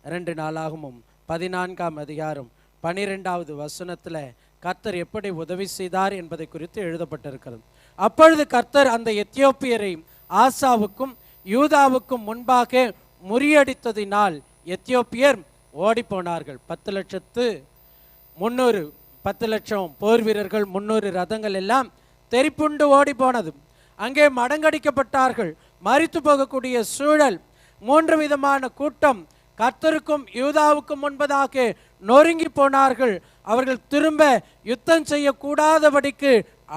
2 நாளாகமும் 14ஆம் அதிகாரம் 12வது வசனத்தில் கர்த்தர் எப்படி உதவி செய்தார் என்பதை குறித்து எழுதப்பட்டிருக்கிறது. அப்பொழுது கர்த்தர் அந்த எத்தியோப்பியரை ஆசாவுக்கும் யூதாவுக்கும் முன்பாக முறியடித்ததினால் எத்தியோப்பியர் ஓடி போனார்கள். 10 லட்சம் போர் வீரர்கள், 300 ரதங்கள் எல்லாம் தெரிப்புண்டு ஓடி போனது. அங்கே மடங்கடிக்கப்பட்டார்கள். மரித்து போகக்கூடிய சூழல். 3 விதமான கூட்டம் கர்த்தருக்கும் யூதாவுக்கும் முன்பதாக நொறுங்கி போனார்கள். அவர்கள் திரும்ப யுத்தம் செய்யக்கூடாதபடிக்கு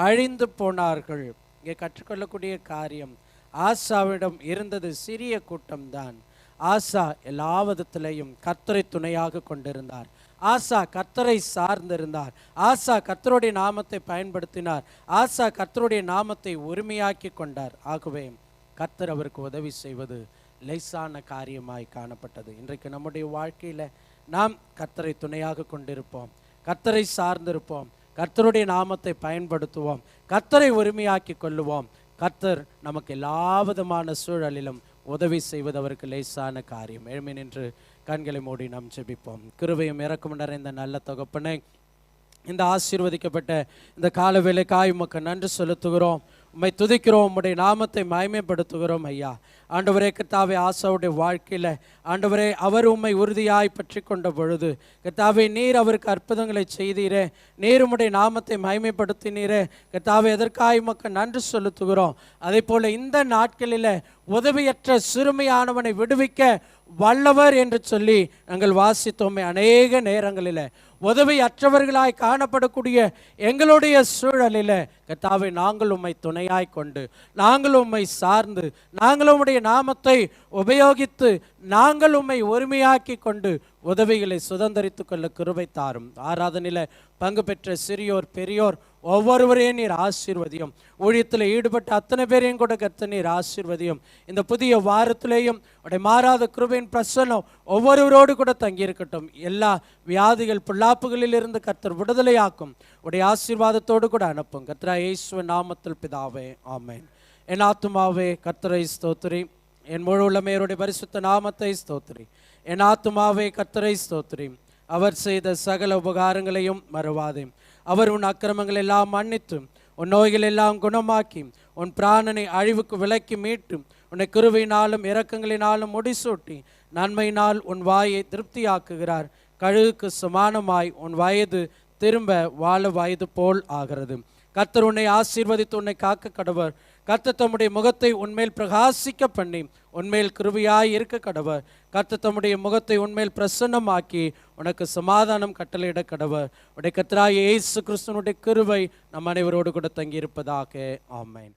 அழிந்து போனார்கள். இங்கே கற்றுக்கொள்ளக்கூடிய காரியம், ஆசாவிடம் இருந்தது சிறிய கூட்டம்தான். ஆசா எல்லா விதத்திலையும் கர்த்தரை துணையாக கொண்டிருந்தார். ஆசா கர்த்தரை சார்ந்திருந்தார். ஆசா கர்த்தருடைய நாமத்தை பயன்படுத்தினார். ஆசா கர்த்தருடைய நாமத்தை உரிமையாக்கி கொண்டார். ஆகவே கர்த்தர் அவருக்கு உதவி செய்வது லேசான காரியமாய் காணப்பட்டது. இன்றைக்கு நம்முடைய வாழ்க்கையில் நாம் கர்த்தரை துணையாக கொண்டிருப்போம், கர்த்தரை சார்ந்திருப்போம், கர்த்தருடைய நாமத்தை பயன்படுத்துவோம், கர்த்தரை உரிமையாக்கி கொள்ளுவோம். கர்த்தர் நமக்கு எல்லா விதமான சூழலிலும் உதவி செய்வது அவருக்கு லேசான காரியம். எழுமி நின்று கண்களை மூடி நாம் ஜெபிப்போம். கிருபையும் இரக்கமும் நிறைந்த நல்ல தகப்பனே, இந்த ஆசீர்வதிக்கப்பட்ட இந்த கால வேளைக்காய் உமக்கு நன்றி செலுத்துகிறோம். உம்மை துதிக்கிறோம், உம்முடைய நாமத்தை மகிமைப்படுத்துகிறோம் ஐயா. ஆண்டவரே கர்த்தாவே, ஆசாவுடைய வாழ்க்கையில் ஆண்டவரே அவர் உம்மை உறுதியாய் பற்றி கொண்ட பொழுது கர்த்தாவே நீர் அவருக்கு அற்புதங்களை செய்தீரே, நீர் உம்முடைய நாமத்தை மகிமைப்படுத்தினீரே கர்த்தாவே, எதற்காய் உமக்கு நன்றி செலுத்துகிறோம். அதே போல இந்த நாட்களில் உதவியற்ற சிறுமியானவனை விடுவிக்க வல்லவர் என்று சொல்லி நாங்கள் வாசித்தோமே. அநேக நேரங்களில் உதவியற்றவர்களாய் காணப்படக்கூடிய எங்களுடைய சூழலில் கர்த்தாவே நாங்கள் உம்மை துணையாய் கொண்டு, நாங்கள் உம்மை சார்ந்து, நாங்கள் உம்முடைய நாமத்தை உபயோகித்து, நாங்கள் உம்மை ஒருமையாக்கி கொண்டு உதவிகளை சுதந்திரித்து கொள்ள கிருபை தாரும். ஆராதனையில் பங்கு பெற்ற சிறியோர் பெரியோர் ஒவ்வொருவரையும் நீர் ஆசீர்வதியும். ஊழியத்தில் ஈடுபட்ட அத்தனை பேரையும் கூட கர்த்தர் நீர் ஆசீர்வதியும். இந்த புதிய வாரத்திலேயும் உடைய மாறாத கிருபையின் பிரசன்னம் ஒவ்வொருவரோடு கூட தங்கியிருக்கட்டும். எல்லா வியாதிகள் பொல்லாப்புகளில் இருந்து கர்த்தர் விடுதலையாக்கும். உடைய ஆசீர்வாதத்தோடு கூட அனுப்பும். கர்த்தரா இயேசுவின் நாமத்தில் பிதாவே, ஆமென். என் ஆத்துமாவே கர்த்தரை ஸ்தோத்திரி, என் முழு உள்ளமையருடைய பரிசுத்த நாமத்தை ஸ்தோத்திரி. என் ஆத்துமாவே கர்த்தரை ஸ்தோத்திரி, அவர் செய்த சகல உபகாரங்களையும் மறவாதே. அவர் உன் அக்கிரமங்கள் எல்லாம் மன்னித்து, உன் நோய்கள் எல்லாம் குணமாக்கி, உன் பிராணனை அழிவுக்கு விலக்கி மீட்டு, உன்னை கிருபையினாலும் இரக்கங்களினாலும் முடிசூட்டி, நன்மையினால் உன் வாயை திருப்தியாக்குகிறார். கழுகுக்கு சமானமாய் உன் வயது திரும்ப வாழ வயது போல் ஆகிறது. கர்த்தர் உன்னை ஆசீர்வதித்து உன்னை காக்க கடவர். கர்த்தர் தம்முடைய முகத்தை உன்மேல் பிரகாசிக்க பண்ணி உன்மேல் கிருபையாய் இருக்க கடவர். கர்த்தர் தம்முடைய முகத்தை உன்மேல் பிரசன்னமாக்கி உனக்கு சமாதானம் கட்டளையிட கடவர். உடைய கர்த்தராகிய இயேசு கிறிஸ்துவினுடைய கிருபை நம் அனைவரோடு கூட தங்கியிருப்பதாக. ஆமென்.